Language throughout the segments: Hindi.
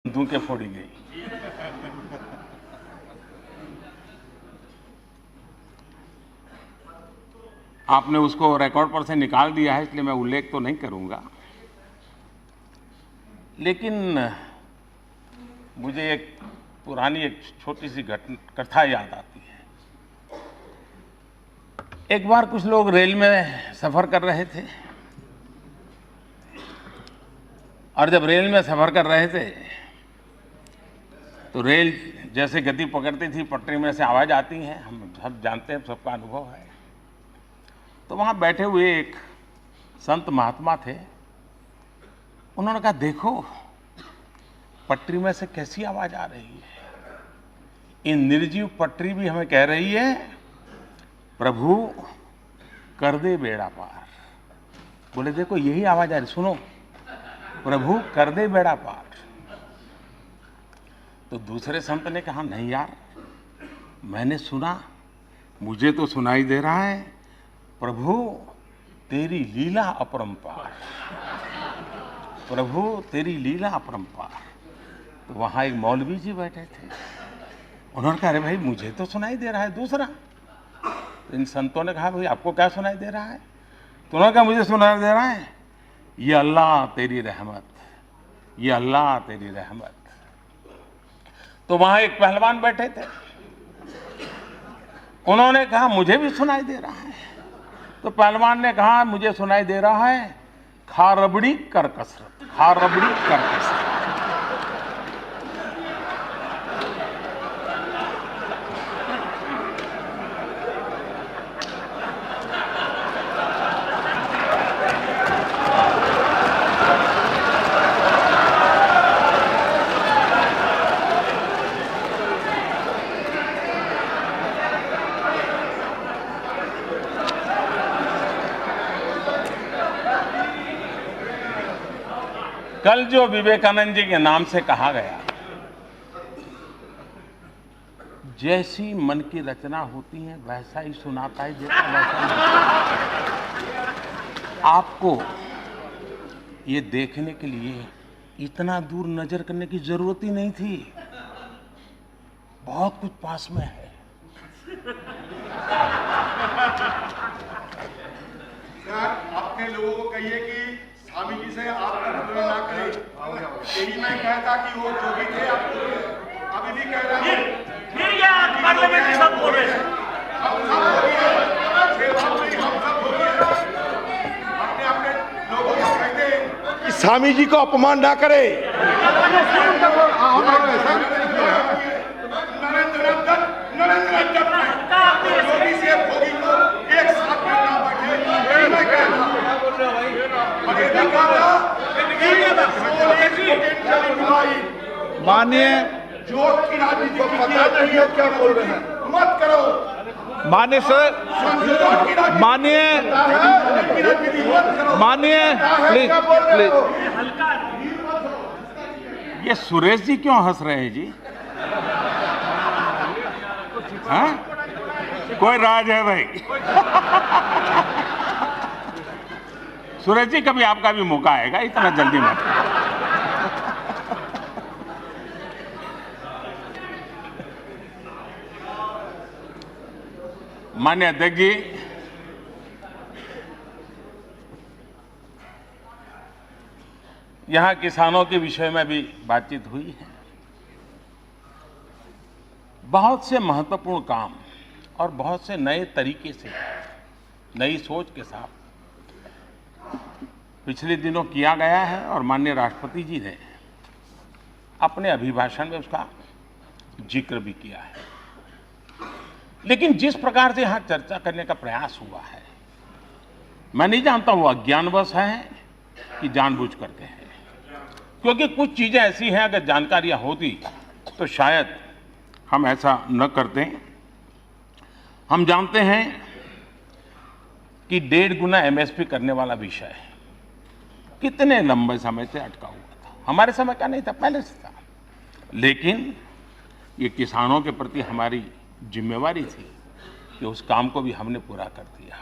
बंदूक के फोड़ी गई। आपने उसको रिकॉर्ड पर से निकाल दिया है, इसलिए मैं उल्लेख तो नहीं करूंगा, लेकिन मुझे एक पुरानी छोटी सी कथा याद आती है। एक बार कुछ लोग रेल में सफर कर रहे थे और जब रेल में सफर कर रहे थे तो रेल जैसे गति पकड़ती थी, पटरी में से आवाज आती है, हम सब जानते हैं, सबका अनुभव है। तो वहां बैठे हुए एक संत महात्मा थे। उन्होंने कहा, देखो पटरी में से कैसी आवाज आ रही है, ये निर्जीव पटरी भी हमें कह रही है, प्रभु कर दे बेड़ा पार। बोले देखो यही आवाज आ रही, सुनो, प्रभु कर दे बेड़ा पार। तो दूसरे संत ने कहा, नहीं यार, मैंने सुना, मुझे तो सुनाई दे रहा है, प्रभु तेरी लीला अपरंपार, प्रभु तेरी लीला अपरंपार। तो वहां एक मौलवी जी बैठे थे। उन्होंने कहा, अरे भाई मुझे तो सुनाई दे रहा है दूसरा। तो इन संतों ने कहा, भाई आपको क्या सुनाई दे रहा है? तो उन्होंने कहा, मुझे सुनाई दे रहा है, ये अल्लाह तेरी रहमत, ये अल्लाह तेरी रहमत। तो वहां एक पहलवान बैठे थे। उन्होंने कहा, मुझे भी सुनाई दे रहा है। तो पहलवान ने कहा, मुझे सुनाई दे रहा है, खा रबड़ी कर कसरत, खा रबड़ी कर कसरत। कल जो विवेकानंद जी के नाम से कहा गया, जैसी मन की रचना होती है वैसा ही सुनाता है, जैसा वैसा। आपको ये देखने के लिए इतना दूर नजर करने की जरूरत ही नहीं थी, बहुत कुछ पास में है। सर, अपने लोगों को कहिए कि स्वामी जी से आपका तुलना ना करें। यही मैं कहता कि वो जो भी थे अभी भी कह रहे हैं। फिर क्या पार्लियामेंट में सब बोल रहे हैं? हम सब हो गए, हम सब हो गए। अपने अपने लोगों को कहते हैं कि स्वामी जी को अपमान ना करे। नरेंद्र योगी से भोगी को एक साथ में ना बैठे, यही मैं कहता। माननीय जो की राजनीति को पता नहीं है क्या बोल रहे हैं, मत करो। माननीय सर, माननीय प्लीज प्लीज। ये सुरेश जी क्यों हंस रहे हैं जी? हाँ? कोई राज है भाई? सुरेश जी, कभी आपका भी मौका आएगा, इतना जल्दी मत। माननीय अध्यक्ष जी, यहां किसानों के विषय में भी बातचीत हुई है। बहुत से महत्वपूर्ण काम और बहुत से नए तरीके से, नई सोच के साथ पिछले दिनों किया गया है और माननीय राष्ट्रपति जी ने अपने अभिभाषण में उसका जिक्र भी किया है। लेकिन जिस प्रकार से यहां चर्चा करने का प्रयास हुआ है, मैं नहीं जानता वो अज्ञानवश है कि जानबूझ करके है, क्योंकि कुछ चीजें ऐसी हैं अगर जानकारियां होती तो शायद हम ऐसा न करते। हम जानते हैं कि 1.5 गुना एमएसपी करने वाला विषय है, कितने लंबे समय से अटका हुआ था। हमारे समय का नहीं था, पहले से था, लेकिन ये किसानों के प्रति हमारी जिम्मेवारी थी कि उस काम को भी हमने पूरा कर दिया।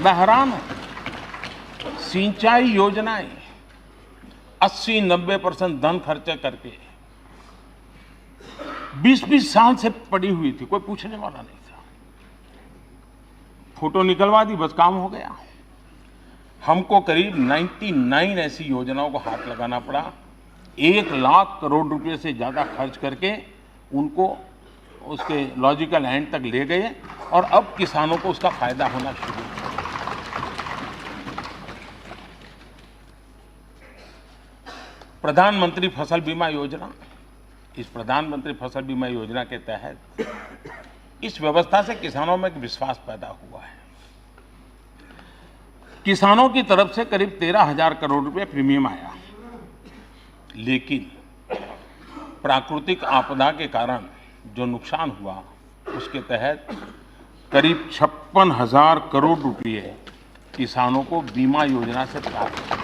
मैं हैरान हूं, सिंचाई योजनाएं 80-90% धन खर्च करके 20-20 साल से पड़ी हुई थी, कोई पूछने वाला नहीं था। फोटो निकलवा दी, बस काम हो गया। हमको करीब 99 ऐसी योजनाओं को हाथ लगाना पड़ा, 1 लाख करोड़ रुपए से ज्यादा खर्च करके उनको उसके लॉजिकल एंड तक ले गए और अब किसानों को उसका फायदा होना शुरू हुआ। प्रधानमंत्री फसल बीमा योजना, इस प्रधानमंत्री फसल बीमा योजना के तहत इस व्यवस्था से किसानों में एक विश्वास पैदा हुआ है। किसानों की तरफ से करीब 13,000 करोड़ रुपए प्रीमियम आया, लेकिन प्राकृतिक आपदा के कारण जो नुकसान हुआ उसके तहत करीब 56,000 करोड़ रुपए किसानों को बीमा योजना से प्राप्त हुए।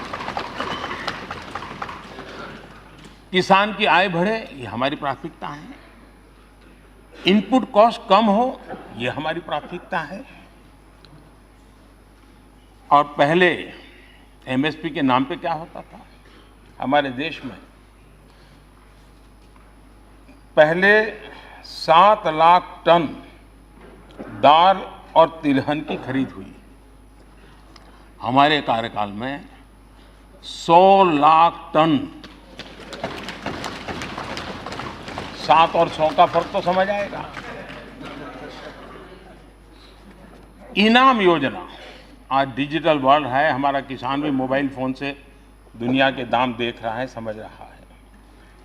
किसान की आय बढ़े, ये हमारी प्राथमिकता है। इनपुट कॉस्ट कम हो, ये हमारी प्राथमिकता है। और पहले एमएसपी के नाम पे क्या होता था हमारे देश में? पहले 7 लाख टन दाल और तिलहन की खरीद हुई। हमारे कार्यकाल में 100 लाख टन। 7 और 100 का फर्क तो समझ आएगा। इनाम योजना, आज डिजिटल वर्ल्ड है, हमारा किसान भी मोबाइल फोन से दुनिया के दाम देख रहा है, समझ रहा है।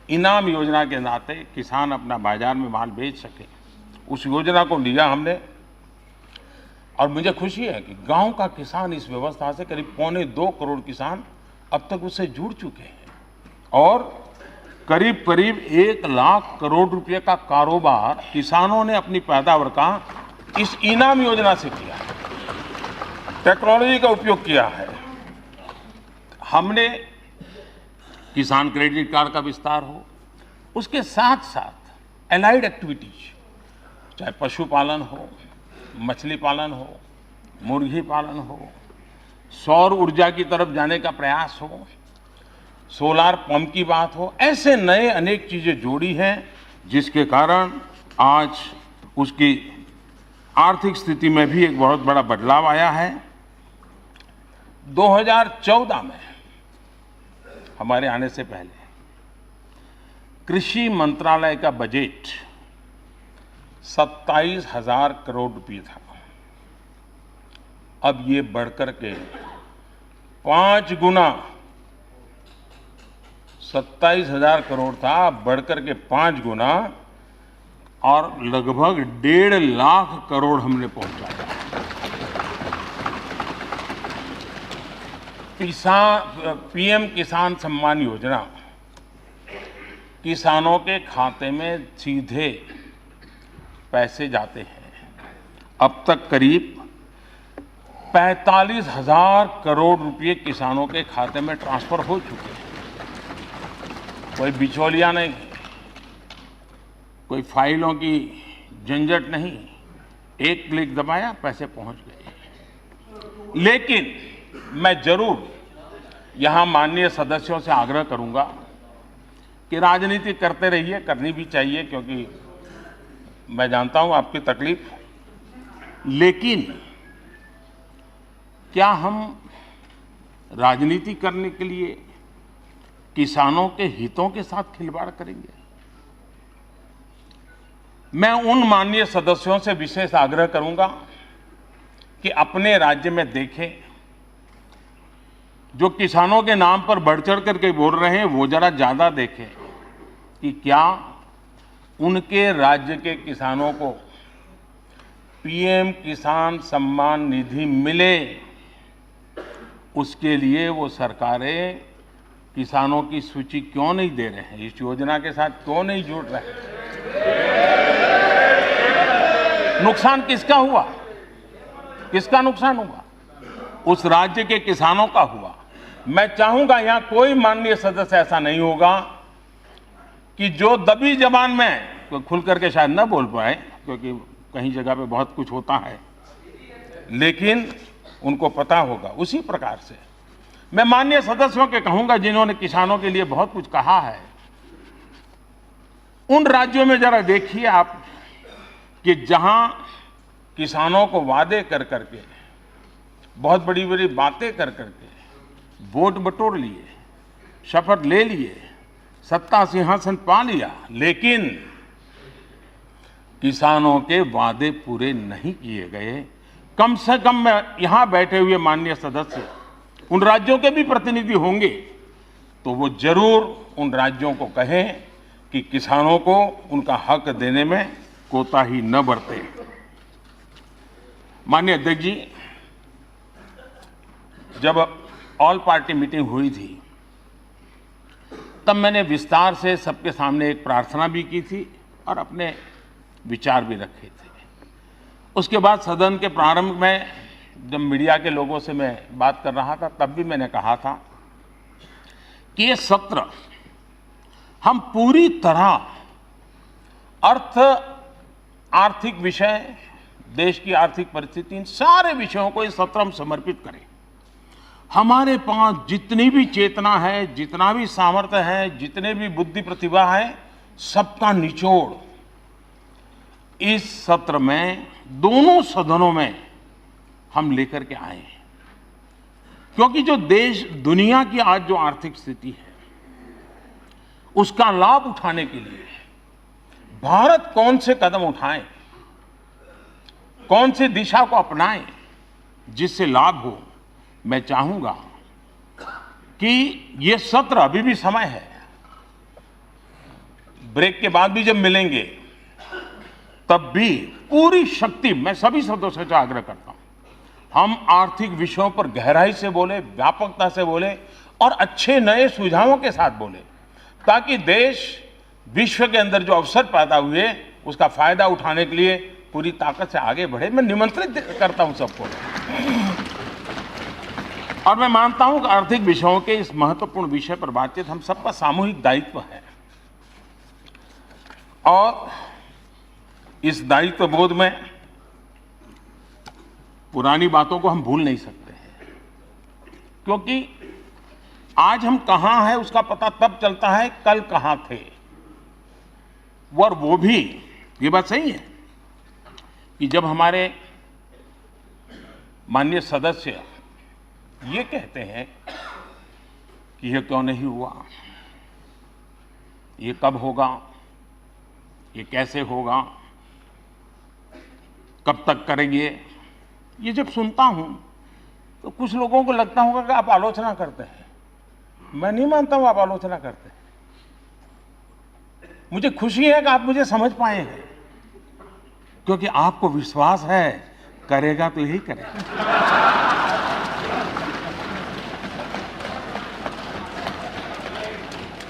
इनाम योजना के नाते किसान अपना बाजार में माल बेच सके, उस योजना को लिया हमने। और मुझे खुशी है कि गांव का किसान इस व्यवस्था से करीब 2.25 करोड़ किसान अब तक उससे जुड़ चुके हैं और करीब 1 लाख करोड़ रुपए का कारोबार किसानों ने अपनी पैदावार का इस इनाम योजना से किया है। टेक्नोलॉजी का उपयोग किया है। हमने किसान क्रेडिट कार्ड का विस्तार हो, उसके साथ साथ एलाइड एक्टिविटीज, चाहे पशुपालन हो, मछली पालन हो, मुर्गी पालन हो, सौर ऊर्जा की तरफ जाने का प्रयास हो, सोलार पंप की बात हो, ऐसे नए अनेक चीजें जोड़ी हैं जिसके कारण आज उसकी आर्थिक स्थिति में भी एक बहुत बड़ा बदलाव आया है। 2014 में हमारे आने से पहले कृषि मंत्रालय का बजट 27,000 करोड़ रुपए था। अब ये बढ़कर के 5 गुना, 27,000 करोड़ था, बढ़कर के 5 गुना और लगभग 1.5 लाख करोड़ हमने पहुंचाया। पीएम किसान सम्मान योजना किसानों के खाते में सीधे पैसे जाते हैं। अब तक करीब 45,000 करोड़ रुपए किसानों के खाते में ट्रांसफर हो चुके हैं। कोई बिचौलिया नहीं, कोई फाइलों की झंझट नहीं, एक क्लिक दबाया, पैसे पहुंच गए। लेकिन मैं जरूर यहां माननीय सदस्यों से आग्रह करूंगा कि राजनीति करते रहिए, करनी भी चाहिए, क्योंकि मैं जानता हूं आपकी तकलीफ, लेकिन क्या हम राजनीति करने के लिए किसानों के हितों के साथ खिलवाड़ करेंगे? मैं उन माननीय सदस्यों से विशेष आग्रह करूंगा कि अपने राज्य में देखें, जो किसानों के नाम पर बढ़ चढ़ करके बोल रहे हैं वो जरा ज्यादा देखें कि क्या उनके राज्य के किसानों को पीएम किसान सम्मान निधि मिले, उसके लिए वो सरकारें किसानों की सूची क्यों नहीं दे रहे हैं, इस योजना के साथ क्यों नहीं जुड़ रहे हैं? नुकसान किसका हुआ? किसका नुकसान हुआ? उस राज्य के किसानों का हुआ। मैं चाहूंगा यहां कोई माननीय सदस्य ऐसा नहीं होगा कि जो दबी जबान में, तो खुल करके शायद न बोल पाए क्योंकि कहीं जगह पे बहुत कुछ होता है, लेकिन उनको पता होगा। उसी प्रकार से मैं माननीय सदस्यों के कहूंगा जिन्होंने किसानों के लिए बहुत कुछ कहा है, उन राज्यों में जरा देखिए आप कि जहां किसानों को वादे कर करके, बहुत बड़ी बड़ी बातें कर करके वोट बटोर लिए, शपथ ले लिए, सत्ता सिंहासन पा लिया, लेकिन किसानों के वादे पूरे नहीं किए गए। कम से कम मैं यहां बैठे हुए माननीय सदस्य उन राज्यों के भी प्रतिनिधि होंगे तो वो जरूर उन राज्यों को कहें कि किसानों को उनका हक देने में कोताही न बरते। माननीय अध्यक्ष जी, जब ऑल पार्टी मीटिंग हुई थी तब मैंने विस्तार से सबके सामने एक प्रार्थना भी की थी और अपने विचार भी रखे थे। उसके बाद सदन के प्रारंभ में जब मीडिया के लोगों से मैं बात कर रहा था तब भी मैंने कहा था कि ये सत्र हम पूरी तरह आर्थिक विषय, देश की आर्थिक परिस्थिति, इन सारे विषयों को इस सत्र हम समर्पित करें। हमारे पास जितनी भी चेतना है, जितना भी सामर्थ्य है, जितने भी बुद्धि प्रतिभा है, सबका निचोड़ इस सत्र में दोनों सदनों में हम लेकर के आए हैं। क्योंकि जो देश, दुनिया की आज जो आर्थिक स्थिति है उसका लाभ उठाने के लिए भारत कौन से कदम उठाए, कौन सी दिशा को अपनाए जिससे लाभ हो। मैं चाहूंगा कि ये सत्र, अभी भी समय है, ब्रेक के बाद भी जब मिलेंगे तब भी पूरी शक्ति, मैं सभी सदस्यों से आग्रह करता हूं, हम आर्थिक विषयों पर गहराई से बोले, व्यापकता से बोले और अच्छे नए सुझावों के साथ बोले, ताकि देश विश्व के अंदर जो अवसर पैदा हुए उसका फायदा उठाने के लिए पूरी ताकत से आगे बढ़े। मैं निमंत्रित करता हूं सबको। और मैं मानता हूं कि आर्थिक विषयों के इस महत्वपूर्ण विषय पर बातचीत हम सबका सामूहिक दायित्व है और इस दायित्व बोध में पुरानी बातों को हम भूल नहीं सकते हैं, क्योंकि आज हम कहां हैं उसका पता तब चलता है कल कहां थे। और वो भी, ये बात सही है कि जब हमारे माननीय सदस्य ये कहते हैं कि ये क्यों नहीं हुआ, ये कब होगा, ये कैसे होगा, कब तक करेंगे, ये जब सुनता हूं तो कुछ लोगों को लगता होगा कि आप आलोचना करते हैं। मैं नहीं मानता हूं आप आलोचना करते हैं। मुझे खुशी है कि आप मुझे समझ पाए हैं, क्योंकि आपको विश्वास है करेगा तो यही करेगा।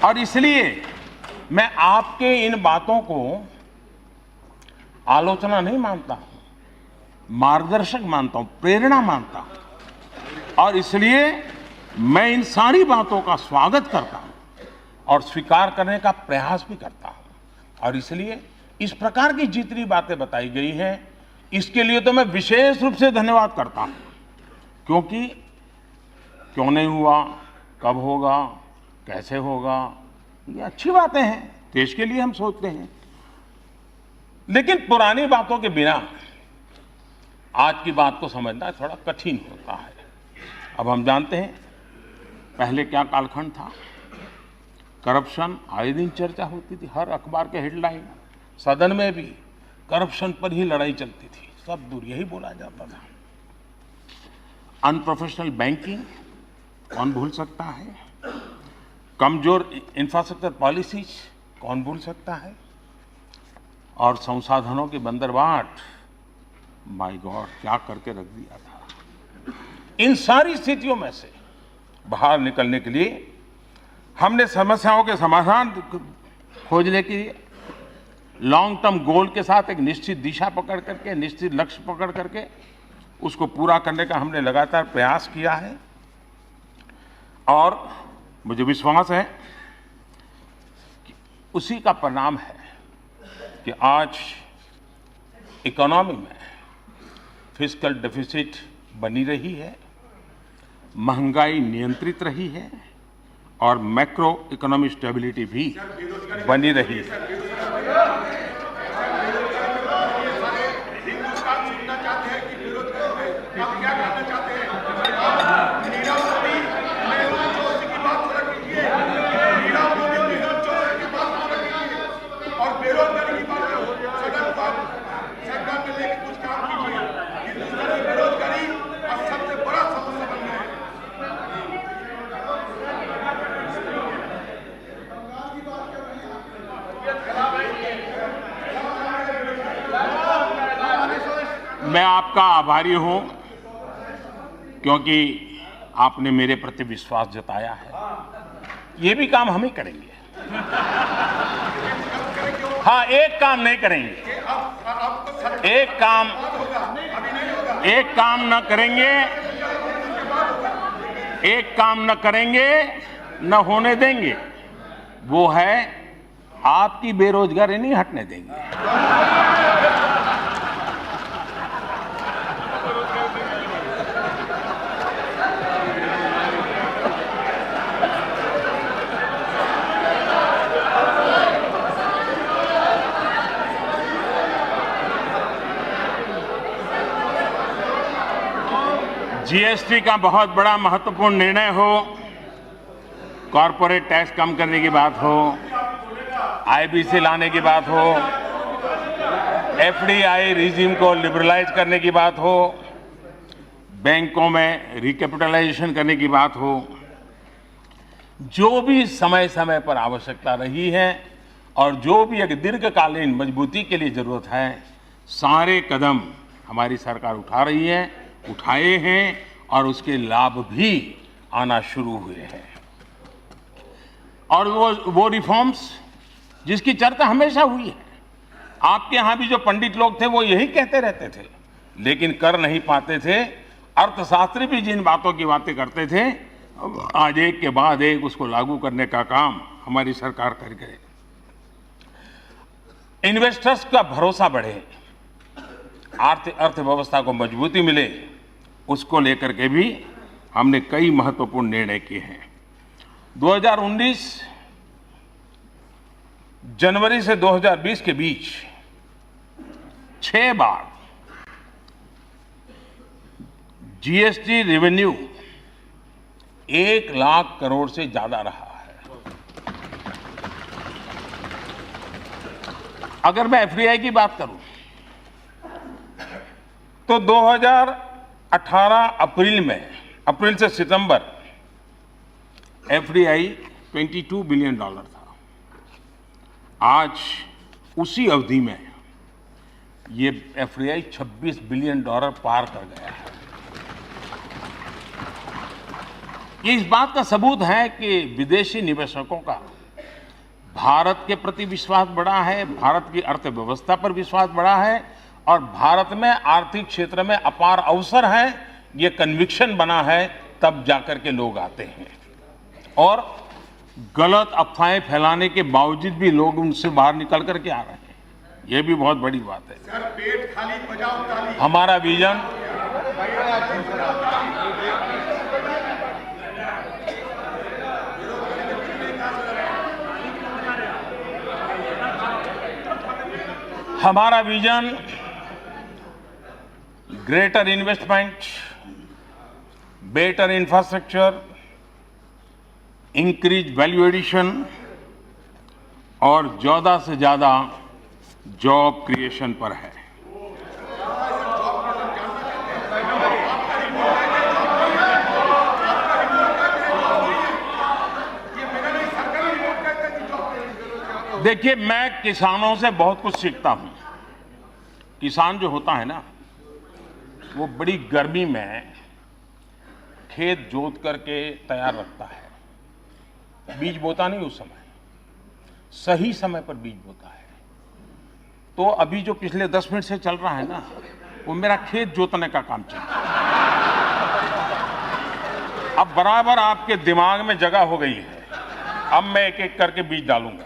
और इसलिए मैं आपके इन बातों को आलोचना नहीं मानता हूं, मार्गदर्शक मानता हूं, प्रेरणा मानता हूं। और इसलिए मैं इन सारी बातों का स्वागत करता हूं और स्वीकार करने का प्रयास भी करता हूं। और इसलिए इस प्रकार की जितनी बातें बताई गई हैं इसके लिए तो मैं विशेष रूप से धन्यवाद करता हूं, क्योंकि क्यों नहीं हुआ, कब होगा, कैसे होगा, ये अच्छी बातें हैं, देश के लिए हम सोचते हैं। लेकिन पुरानी बातों के बिना आज की बात को समझना थोड़ा कठिन होता है। अब हम जानते हैं पहले क्या कालखंड था, करप्शन आए दिन चर्चा होती थी, हर अखबार के हेडलाइन, सदन में भी करप्शन पर ही लड़ाई चलती थी, सब दूर यही बोला जाता था। अनप्रोफेशनल बैंकिंग कौन भूल सकता है, कमजोर इंफ्रास्ट्रक्चर पॉलिसीज कौन भूल सकता है, और संसाधनों की बंदरबाट, माय गॉड क्या करके रख दिया था। इन सारी स्थितियों में से बाहर निकलने के लिए हमने समस्याओं के समाधान खोजने के लिए लॉन्ग टर्म गोल के साथ एक निश्चित दिशा पकड़ करके, निश्चित लक्ष्य पकड़ करके उसको पूरा करने का हमने लगातार प्रयास किया है। और मुझे विश्वास है कि उसी का परिणाम है कि आज इकोनॉमी में फिस्कल डेफिसिट बनी रही है, महंगाई नियंत्रित रही है और मैक्रो इकोनॉमिक स्टेबिलिटी भी बनी रही है। हिंदुस्तान सुनना चाहते हैं कि बेरोजगारी पे आप क्या कहना चाहते हैं? नीरव मोदी मेहुल चोक्सी की बात पूरा कीजिए। नीरव मोदी मेहुल चोक्सी की बात पूरा कीजिए और बेरोजगारी की बात सदन में लेकर कुछ काम कीजिए। हिंदुस्तान में बेरोजगारी अब सबसे बड़ा समस्या बन गया है। मैं आपका आभारी हूं क्योंकि आपने मेरे प्रति विश्वास जताया है। ये भी काम हम ही करेंगे। हाँ, एक काम नहीं करेंगे। एक काम न करेंगे, एक काम न करेंगे, न होने देंगे। वो है आपकी बेरोजगारी नहीं हटने देंगे। जीएसटी का बहुत बड़ा महत्वपूर्ण निर्णय हो, कॉरपोरेट टैक्स कम करने की बात हो, आईबीसी लाने की बात हो, एफडीआई रिजीम को लिबरलाइज करने की बात हो, बैंकों में रिकैपिटलाइजेशन करने की बात हो, जो भी समय समय पर आवश्यकता रही है और जो भी एक दीर्घकालीन मजबूती के लिए जरूरत है, सारे कदम हमारी सरकार उठा रही है, उठाए हैं और उसके लाभ भी आना शुरू हुए हैं। और वो रिफॉर्म्स जिसकी चर्चा हमेशा हुई है, आपके यहां भी जो पंडित लोग थे वो यही कहते रहते थे, लेकिन कर नहीं पाते थे। अर्थशास्त्री भी जिन बातों की बातें करते थे, आज एक के बाद एक उसको लागू करने का काम हमारी सरकार कर गए। इन्वेस्टर्स का भरोसा बढ़े, अर्थव्यवस्था को मजबूती मिले, उसको लेकर के भी हमने कई महत्वपूर्ण निर्णय किए हैं। 2019 जनवरी से 2020 के बीच 6 बार जीएसटी रेवेन्यू 1 लाख करोड़ से ज्यादा रहा है। अगर मैं एफडीआई की बात करूं तो 2018 अप्रैल से सितंबर एफडीआई $22 बिलियन था। आज उसी अवधि में ये एफडीआई $26 बिलियन पार कर गया है। ये इस बात का सबूत है कि विदेशी निवेशकों का भारत के प्रति विश्वास बढ़ा है, भारत की अर्थव्यवस्था पर विश्वास बढ़ा है और भारत में आर्थिक क्षेत्र में अपार अवसर है, ये कन्विक्शन बना है, तब जाकर के लोग आते हैं। और गलत अफवाहें फैलाने के बावजूद भी लोग उनसे बाहर निकल करके आ रहे हैं, ये भी बहुत बड़ी बात है। सर, पेट खाली बजाओ ताली। हमारा vision greater investment, better infrastructure, increase value addition और ज्यादा से ज्यादा जॉब क्रिएशन पर है। देखिए, मैं किसानों से बहुत कुछ सीखता हूं। किसान जो होता है ना, वो बड़ी गर्मी में खेत जोत करके तैयार रखता है, बीज बोता नहीं उस समय, सही समय पर बीज बोता है। तो अभी जो पिछले 10 मिनट से चल रहा है ना, वो मेरा खेत जोतने का काम चल रहा है। अब बराबर आपके दिमाग में जगह हो गई है, अब मैं एक एक करके बीज डालूंगा।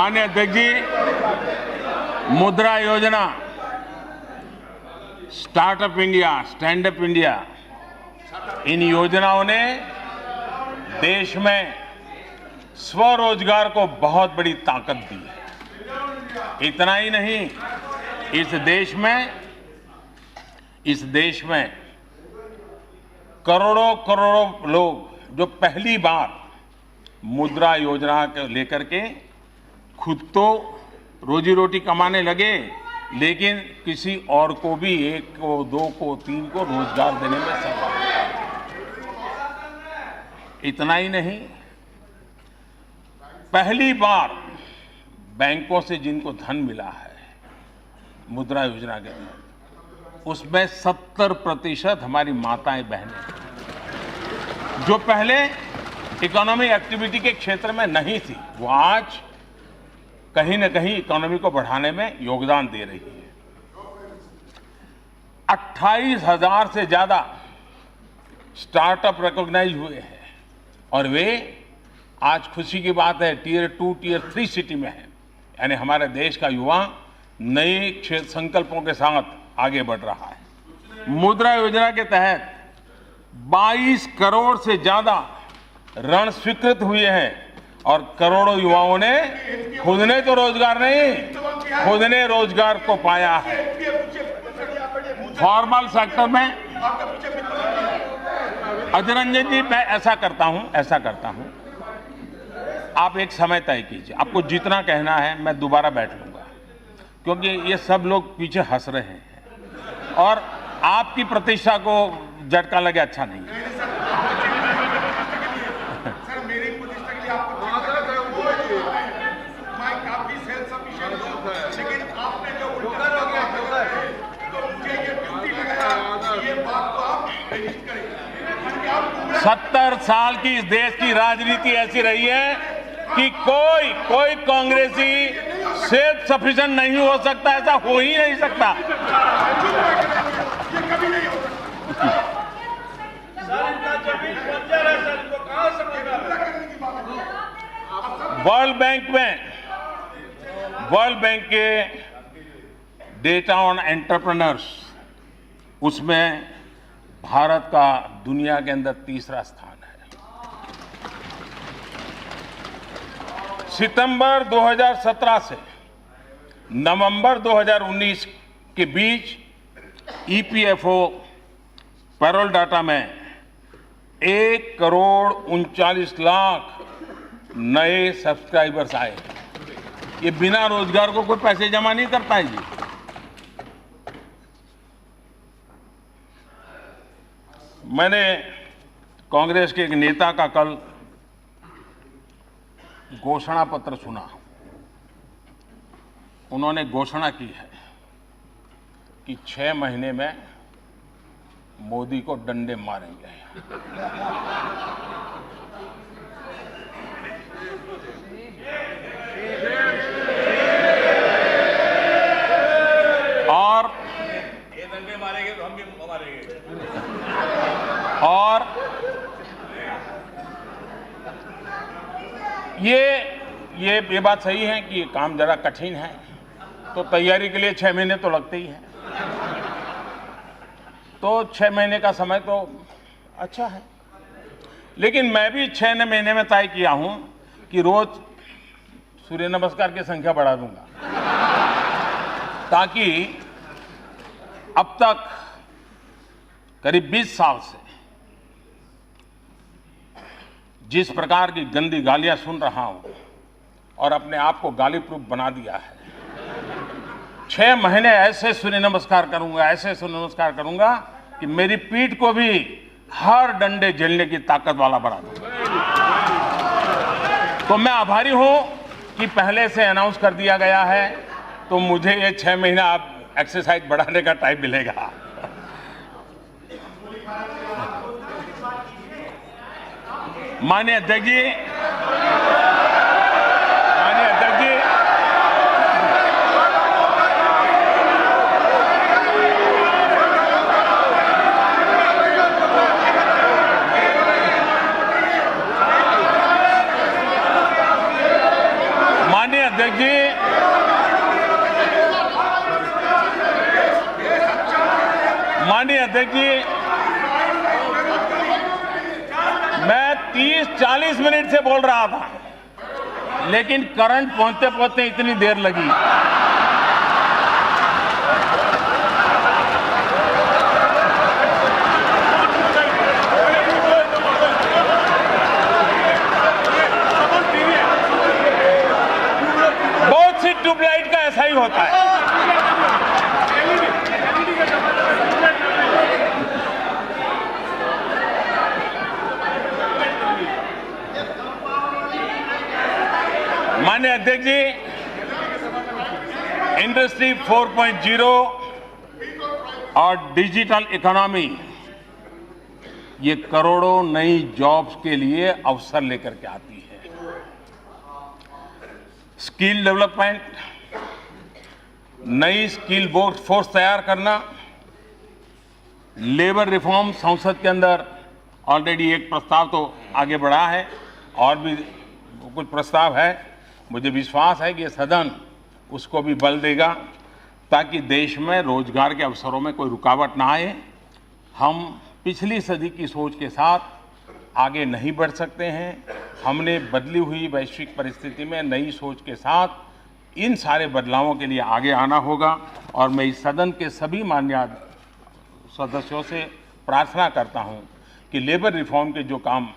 माननीय अध्यक्ष ji, Mudra Yojana, startup India, stand up India, इन योजनाओं ने देश में स्वरोजगार को बहुत बड़ी ताकत दी है। इतना ही नहीं, इस देश में करोड़ों करोड़ों लोग जो पहली बार मुद्रा योजना को लेकर के खुद तो रोजी रोटी कमाने लगे, लेकिन किसी और को भी, एक को, दो को, तीन को रोजगार देने में सफल। इतना ही नहीं, पहली बार बैंकों से जिनको धन मिला है मुद्रा योजना के तहत, उसमें 70% हमारी माताएं बहनें, जो पहले इकोनॉमिक एक्टिविटी के क्षेत्र में नहीं थी, वो आज कहीं न कहीं इकोनॉमी को बढ़ाने में योगदान दे रही है। 28,000 से ज्यादा स्टार्टअप रिकॉग्नाइज हुए हैं और वे आज खुशी की बात है टियर 2, टियर 3 सिटी में है। यानी हमारे देश का युवा नए क्षेत्र संकल्पों के साथ आगे बढ़ रहा है। मुद्रा योजना के तहत 22 करोड़ से ज्यादा ऋण स्वीकृत हुए हैं और करोड़ों युवाओं ने खुद ने तो रोजगार नहीं, खुद ने रोजगार को पाया है। फॉर्मल सेक्टर में अजय रंजन जी, मैं ऐसा करता हूं, आप एक समय तय कीजिए, आपको जितना कहना है मैं दोबारा बैठ लूंगा, क्योंकि ये सब लोग पीछे हंस रहे हैं और आपकी प्रतिष्ठा को झटका लगे अच्छा नहीं है। सर, मेरी प्रतिष्ठा के लिए आपको मैं काफी सेल्फ सफिशिएंट हूं, लेकिन आपने जो उल्टा तो मुझे ये ड्यूटी लगाया, ये बात को आप नहीं करें। 70 साल की इस देश की राजनीति ऐसी रही है कि कोई कांग्रेसी सेल्फ सफिशिएंट नहीं हो सकता, ऐसा हो ही नहीं सकता। ये कभी नहीं हो सकता। सर, इनका जमीन बंजर है सर, इनको कहां से मिलेगा? वर्ल्ड बैंक के डेटा ऑन एंटरप्रेन्योर्स, उसमें भारत का दुनिया के अंदर तीसरा स्थान है। सितंबर 2017 से नवंबर 2019 के बीच ईपीएफओ पैरोल डाटा में 1,39,00,000 नए सब्सक्राइबर्स आए। ये बिना रोजगार को कोई पैसे जमा नहीं करता है जी। मैंने कांग्रेस के एक नेता का कल घोषणा पत्र सुना। उन्होंने घोषणा की है कि 6 महीने में मोदी को डंडे मारेंगे। और ये डंडे मारेंगे तो हम भी मारेंगे। और ये बात सही है कि काम जरा कठिन है, तो तैयारी के लिए 6 महीने तो लगते ही हैं। तो 6 महीने का समय तो अच्छा है, लेकिन मैं भी 6 महीने में तय किया हूं कि रोज सूर्य नमस्कार की संख्या बढ़ा दूंगा, ताकि अब तक करीब 20 साल से जिस प्रकार की गंदी गालियां सुन रहा हूं और अपने आप को गाली प्रूफ बना दिया है, 6 महीने ऐसे सूर्य नमस्कार करूंगा कि मेरी पीठ को भी हर डंडे झेलने की ताकत वाला बना दूंगा। तो मैं आभारी हूं कि पहले से अनाउंस कर दिया गया है, तो मुझे ये 6 महीना आप एक्सरसाइज बढ़ाने का टाइम मिलेगा। माननीय अध्यक्ष जी, माननीय अध्यक्ष जी, मैं 30-40 मिनट से बोल रहा था, लेकिन करंट पहुंचते पहुंचते इतनी देर लगी। बहुत सी ट्यूबलाइट का ऐसा ही होता है। माननीय अध्यक्ष जी, इंडस्ट्री 4.0 और डिजिटल इकोनॉमी ये करोड़ों नई जॉब्स के लिए अवसर लेकर के आती है। स्किल डेवलपमेंट, नई स्किल फोर्स तैयार करना, लेबर रिफॉर्म संसद के अंदर ऑलरेडी एक प्रस्ताव तो आगे बढ़ा है और भी कुछ प्रस्ताव है। मुझे विश्वास है कि ये सदन उसको भी बल देगा ताकि देश में रोजगार के अवसरों में कोई रुकावट ना आए। हम पिछली सदी की सोच के साथ आगे नहीं बढ़ सकते हैं। हमने बदली हुई वैश्विक परिस्थिति में नई सोच के साथ इन सारे बदलावों के लिए आगे आना होगा और मैं इस सदन के सभी माननीय सदस्यों से प्रार्थना करता हूं कि लेबर रिफॉर्म के जो काम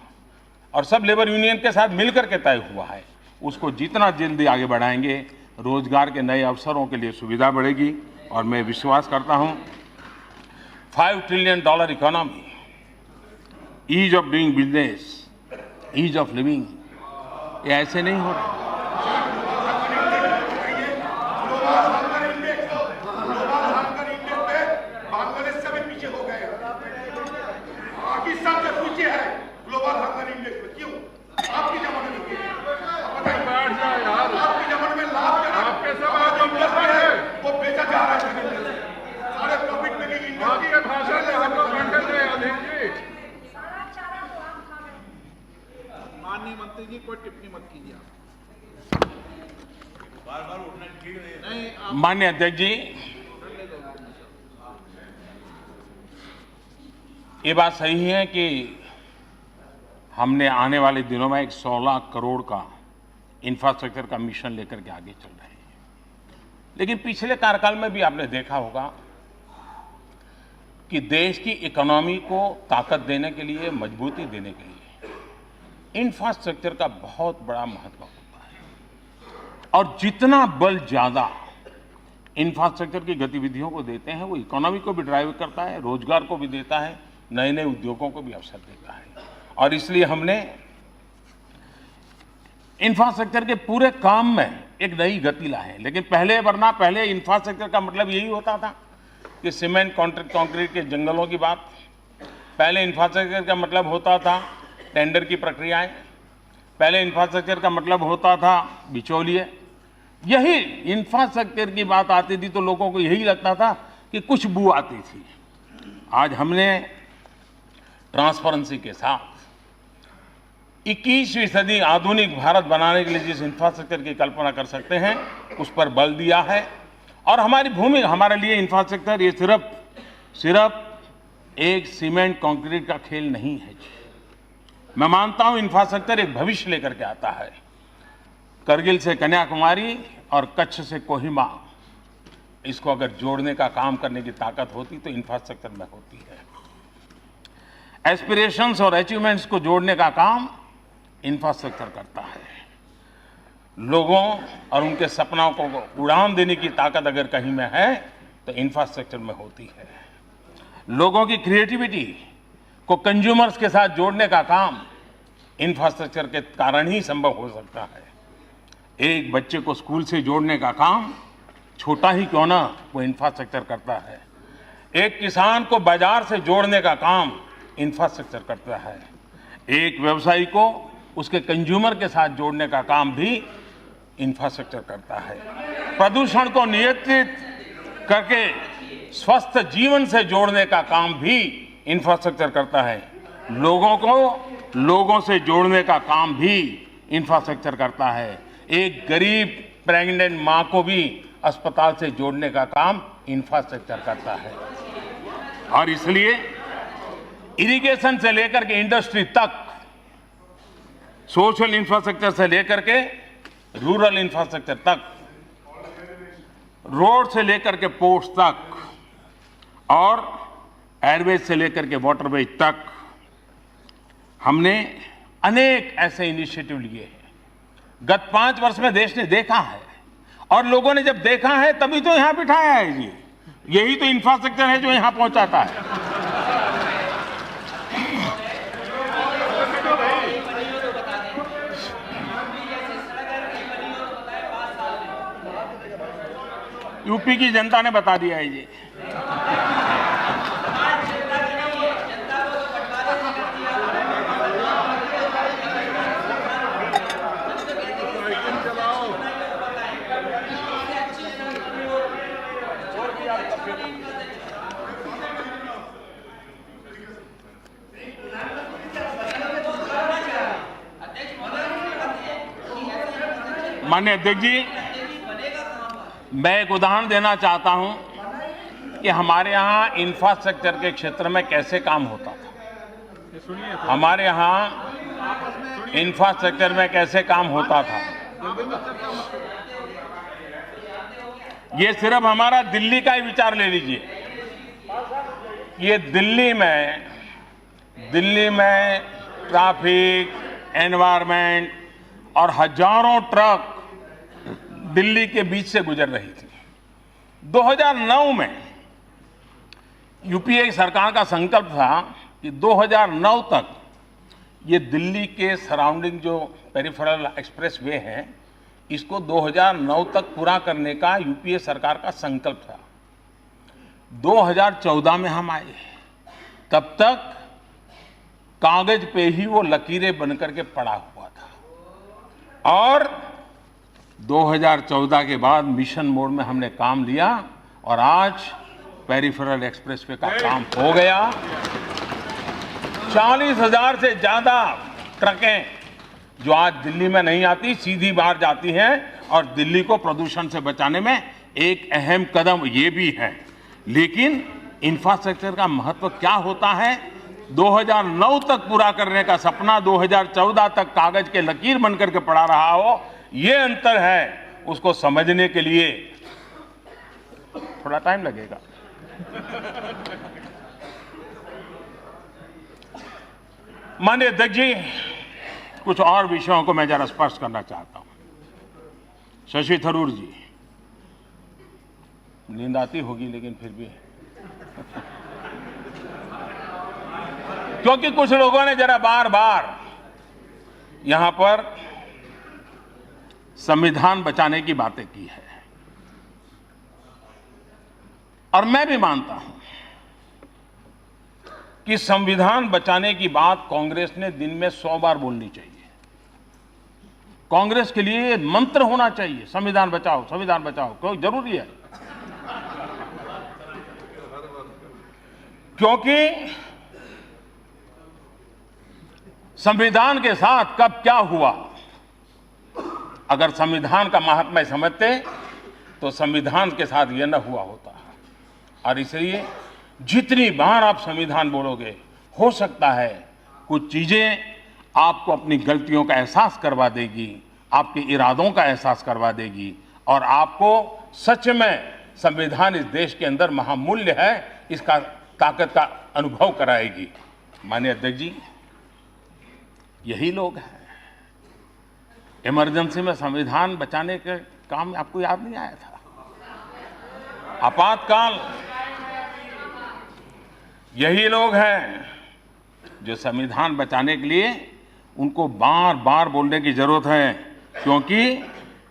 और सब लेबर यूनियन के साथ मिलकर के तय हुआ है उसको जितना जल्दी आगे बढ़ाएंगे, रोजगार के नए अवसरों के लिए सुविधा बढ़ेगी। और मैं विश्वास करता हूं $5 trillion economy, ease of doing business, ease of living, ये ऐसे नहीं हो रहा। बांग्लादेश से भी पीछे हो गए, पाकिस्तान से पीछे है ग्लोबल हंगर इंडेक्स में। क्यों? आपकी जमाने में आपकी जमाने में लाभ आपके समाज है वो बेचा जा रहा है। सारे प्रॉफिट मेकिंग इंडस्ट्री आपके भाषण में हमको खंडन है अध्यक्ष जी। माननीय मंत्री जी कोई टिप्पणी मत कीजिए आप। बार-बार उठना ठीक नहीं। माननीय अध्यक्ष जी, ये बात सही है कि हमने आने वाले दिनों में एक 16 करोड़ का इंफ्रास्ट्रक्चर का मिशन लेकर के आगे चल रहे हैं। लेकिन पिछले कार्यकाल में भी आपने देखा होगा कि देश की इकोनॉमी को ताकत देने के लिए, मजबूती देने के लिए इंफ्रास्ट्रक्चर का बहुत बड़ा महत्व होता है। और जितना बल ज्यादा इंफ्रास्ट्रक्चर की गतिविधियों को देते हैं वो इकोनॉमी को भी ड्राइव करता है, रोजगार को भी देता है, नए नए उद्योगों को भी अवसर देता है। और इसलिए हमने इंफ्रास्ट्रक्चर के पूरे काम में एक नई गति ला है। लेकिन पहले इंफ्रास्ट्रक्चर का मतलब यही होता था कि सीमेंट, कंक्रीट के जंगलों की बात। पहले इंफ्रास्ट्रक्चर का मतलब होता था टेंडर की प्रक्रियाएं। पहले इंफ्रास्ट्रक्चर का मतलब होता था बिचौलिए। यही इंफ्रास्ट्रक्चर की बात आती थी तो लोगों को यही लगता था कि कुछ बू आती थी। आज हमने ट्रांसपेरेंसी के साथ 21वीं सदी आधुनिक भारत बनाने के लिए जिस इंफ्रास्ट्रक्चर की कल्पना कर सकते हैं उस पर बल दिया है। और हमारी भूमि, हमारे लिए इंफ्रास्ट्रक्चर ये सिर्फ एक सीमेंट कंक्रीट का खेल नहीं है। मैं मानता हूं इंफ्रास्ट्रक्चर एक भविष्य लेकर के आता है। करगिल से कन्याकुमारी और कच्छ से कोहिमा, इसको अगर जोड़ने का काम करने की ताकत होती तो इंफ्रास्ट्रक्चर में होती है। एस्पिरेशंस और अचीवमेंट्स को जोड़ने का काम इंफ्रास्ट्रक्चर करता है। लोगों और उनके सपनों को उड़ान देने की ताकत अगर कहीं में है तो इंफ्रास्ट्रक्चर में होती है। लोगों की क्रिएटिविटी को कंज्यूमर्स के साथ जोड़ने का काम इंफ्रास्ट्रक्चर के कारण ही संभव हो सकता है। एक बच्चे को स्कूल से जोड़ने का काम, छोटा ही क्यों ना, वो इंफ्रास्ट्रक्चर करता है। एक किसान को बाजार से जोड़ने का काम इंफ्रास्ट्रक्चर करता है। एक व्यवसायी को उसके कंज्यूमर के साथ जोड़ने का काम भी इंफ्रास्ट्रक्चर करता है। प्रदूषण को नियंत्रित करके स्वस्थ जीवन से जोड़ने का काम भी इंफ्रास्ट्रक्चर करता है। लोगों को लोगों से जोड़ने का काम भी इंफ्रास्ट्रक्चर करता है। एक गरीब प्रेग्नेंट मां को भी अस्पताल से जोड़ने का काम इंफ्रास्ट्रक्चर करता है। और इसलिए इरिगेशन से लेकर के इंडस्ट्री तक सोशल इंफ्रास्ट्रक्चर से लेकर के रूरल इंफ्रास्ट्रक्चर तक, रोड से लेकर के पोर्ट्स तक और एयरवेज से लेकर के वाटरवेज तक हमने अनेक ऐसे इनिशिएटिव लिए हैं। गत 5 वर्ष में देश ने देखा है और लोगों ने जब देखा है तभी तो यहां बिठाया है जी। यही तो इंफ्रास्ट्रक्चर है जो यहां पहुंचाता है। यूपी की जनता ने बता दिया है जी। माननीय अध्यक्ष जी, मैं एक उदाहरण देना चाहता हूं कि हमारे यहां इंफ्रास्ट्रक्चर के क्षेत्र में कैसे काम होता था। हमारे यहां इंफ्रास्ट्रक्चर में कैसे काम होता था। ये सिर्फ हमारा दिल्ली का ही विचार ले लीजिए। ये दिल्ली में ट्रैफिक, एनवायरनमेंट और हजारों ट्रक दिल्ली के बीच से गुजर रही थी। 2009 में यूपीए सरकार का संकल्प था कि 2009 तक ये दिल्ली के सराउंडिंग जो पेरिफेरल एक्सप्रेस वे है, इसको 2009 तक पूरा करने का यूपीए सरकार का संकल्प था। 2014 में हम आए, तब तक कागज पे ही वो लकीरें बनकर के पड़ा हुआ था और 2014 के बाद मिशन मोड में हमने काम लिया और आज पेरिफेरल एक्सप्रेसवे का काम हो गया। 40,000 से ज्यादा ट्रकें जो आज दिल्ली में नहीं आती, सीधी बाहर जाती हैं और दिल्ली को प्रदूषण से बचाने में एक अहम कदम ये भी है। लेकिन इंफ्रास्ट्रक्चर का महत्व क्या होता है? 2009 तक पूरा करने का सपना 2014 तक कागज के लकीर बनकर के पड़ा रहा हो, ये अंतर है। उसको समझने के लिए थोड़ा टाइम लगेगा। माननीय अध्यक्ष जी, कुछ और विषयों को मैं जरा स्पर्श करना चाहता हूं। शशि थरूर जी, नींद आती होगी लेकिन फिर भी क्योंकि कुछ लोगों ने जरा बार बार यहां पर संविधान बचाने की बातें की है और मैं भी मानता हूं कि संविधान बचाने की बात कांग्रेस ने दिन में 100 बार बोलनी चाहिए। कांग्रेस के लिए मंत्र होना चाहिए, संविधान बचाओ, संविधान बचाओ, क्यों जरूरी है? क्योंकि संविधान के साथ कब क्या हुआ, अगर संविधान का महात्म्य समझते तो संविधान के साथ यह न हुआ होता। और इसलिए जितनी बार आप संविधान बोलोगे, हो सकता है कुछ चीजें आपको अपनी गलतियों का एहसास करवा देगी, आपके इरादों का एहसास करवा देगी और आपको सच में संविधान इस देश के अंदर महामूल्य है, इसका ताकत का अनुभव कराएगी। माननीय अध्यक्ष जी, यही लोग हैं। इमरजेंसी में संविधान बचाने के काम आपको याद नहीं आया था? आपातकाल, यही लोग हैं जो संविधान बचाने के लिए उनको बार बार बोलने की जरूरत है, क्योंकि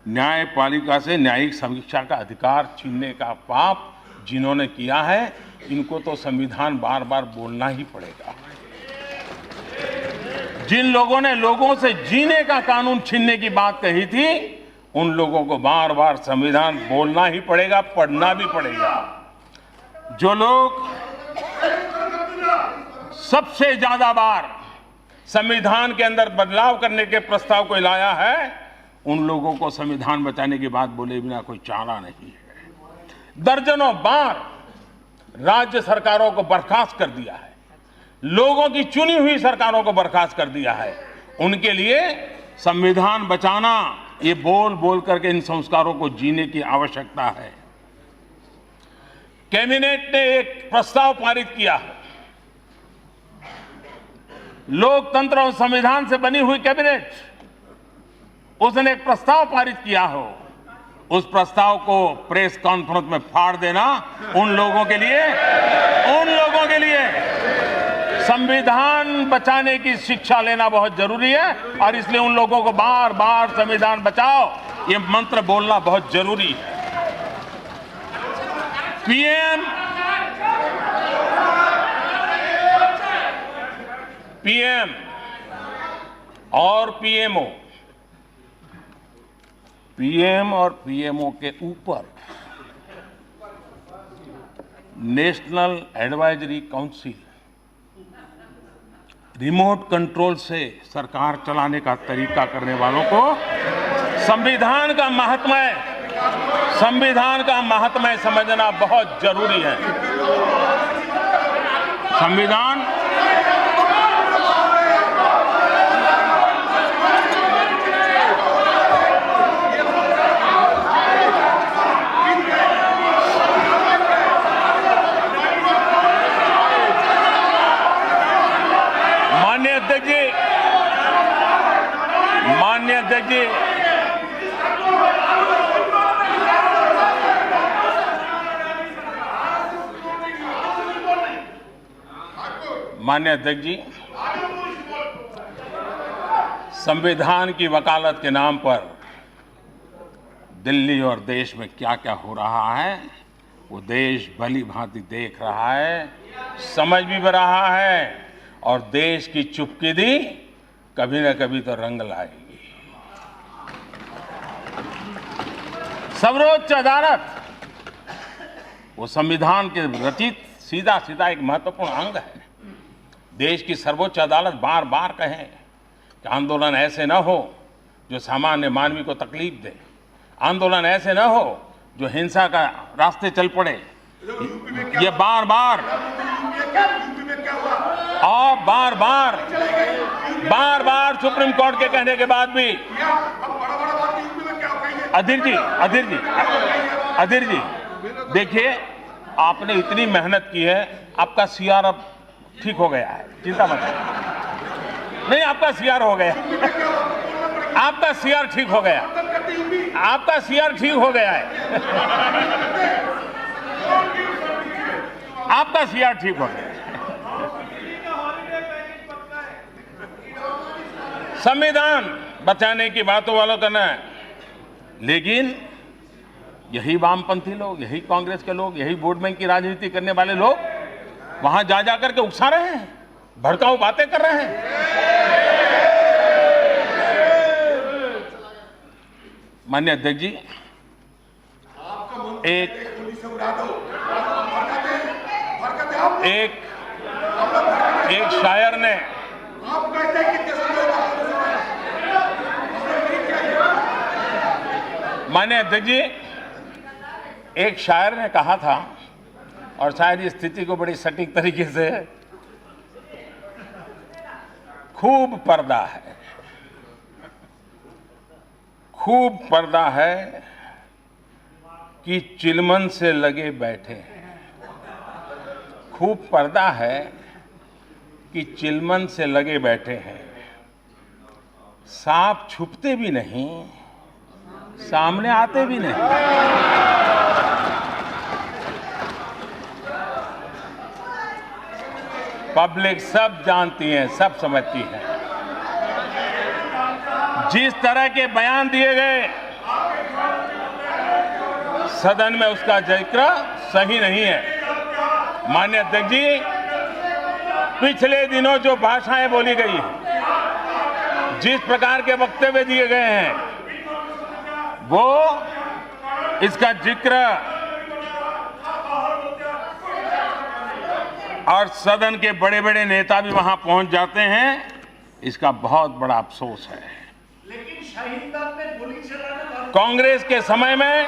न्यायपालिका से न्यायिक समीक्षा का अधिकार छीनने का पाप जिन्होंने किया है, इनको तो संविधान बार बार बोलना ही पड़ेगा। जिन लोगों ने लोगों से जीने का कानून छीनने की बात कही थी, उन लोगों को बार बार संविधान बोलना ही पड़ेगा, पढ़ना भी पड़ेगा। जो लोग सबसे ज्यादा बार संविधान के अंदर बदलाव करने के प्रस्ताव को लाया है, उन लोगों को संविधान बचाने की बात बोले बिना कोई चारा नहीं है। दर्जनों बार राज्य सरकारों को बर्खास्त कर दिया है, लोगों की चुनी हुई सरकारों को बर्खास्त कर दिया है। उनके लिए संविधान बचाना, ये बोल बोल करके इन संस्कारों को जीने की आवश्यकता है। कैबिनेट ने एक प्रस्ताव पारित किया है। लोकतंत्र और संविधान से बनी हुई कैबिनेट, उसने एक प्रस्ताव पारित किया हो, उस प्रस्ताव को प्रेस कॉन्फ्रेंस में फाड़ देना उन लोगों के लिए संविधान बचाने की शिक्षा लेना बहुत जरूरी है। और इसलिए उन लोगों को बार बार संविधान बचाओ ये मंत्र बोलना बहुत जरूरी है। पीएम और पीएमओ, पीएम और पीएमओ के ऊपर national advisory council, remote control से सरकार चलाने का तरीका करने वालों को संविधान का महात्म्य समझना बहुत जरूरी है। संविधान माननीय अध्यक्ष जी, माननीय अध्यक्ष जी, संविधान की वकालत के नाम पर दिल्ली और देश में क्या क्या हो रहा है वो देश भली भांति देख रहा है, समझ भी रहा है, और देश की चुपकिदी कभी न कभी तो रंग लाएगी। सर्वोच्च अदालत वो संविधान के रचित सीधा सीधा एक महत्वपूर्ण अंग है। देश की सर्वोच्च अदालत बार बार कहे कि आंदोलन ऐसे न हो जो सामान्य मानवी को तकलीफ दे, आंदोलन ऐसे न हो जो हिंसा का रास्ते चल पड़े। ये बार बार और बार बार सुप्रीम कोर्ट के कहने के बाद भी अधीर जी देखिए, आपने इतनी मेहनत की है, आपका सीआर अब ठीक हो गया है, चिंता मत करिए। नहीं, आपका सीआर हो गया, आपका सीआर ठीक हो गया, आपका सीआर ठीक हो गया है, आपका सीआर ठीक हो गया। संविधान बचाने की बातों वालों करना है, लेकिन यही वामपंथी लोग, यही कांग्रेस के लोग, यही वोट बैंक की राजनीति करने वाले लोग वहां जा जाकर के उकसा रहे हैं, भड़काऊ बातें कर रहे हैं। माननीय अध्यक्ष जी, एक शायर ने माननीय अध्यक्ष जी, एक शायर ने कहा था, और शायद इस स्थिति को बड़ी सटीक तरीके से, खूब पर्दा है कि चिलमन से लगे बैठे हैं। खूब पर्दा है कि चिलमन से लगे बैठे हैं, सांप छुपते भी नहीं, सामने आते भी नहीं। पब्लिक सब जानती है, सब समझती है। जिस तरह के बयान दिए गए सदन में, उसका जिक्र सही नहीं है। माननीय अध्यक्ष जी, पिछले दिनों जो भाषाएं बोली गई हैं, जिस प्रकार के वक्तव्य दिए गए हैं, वो इसका जिक्र और सदन के बड़े बड़े नेता भी वहां पहुंच जाते हैं, इसका बहुत बड़ा अफसोस है। लेकिन शहीद बाग में गोली चलाने कांग्रेस के समय में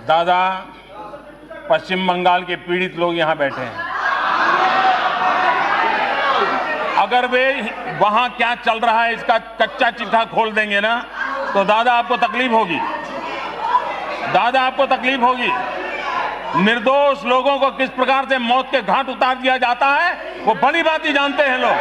दादा, पश्चिम बंगाल के पीड़ित लोग यहां बैठे हैं। अगर वे वहां क्या चल रहा है इसका कच्चा चिट्ठा खोल देंगे ना, तो दादा आपको तकलीफ होगी, दादा आपको तकलीफ होगी। निर्दोष लोगों को किस प्रकार से मौत के घाट उतार दिया जाता है वो भली भांति जानते हैं लोग।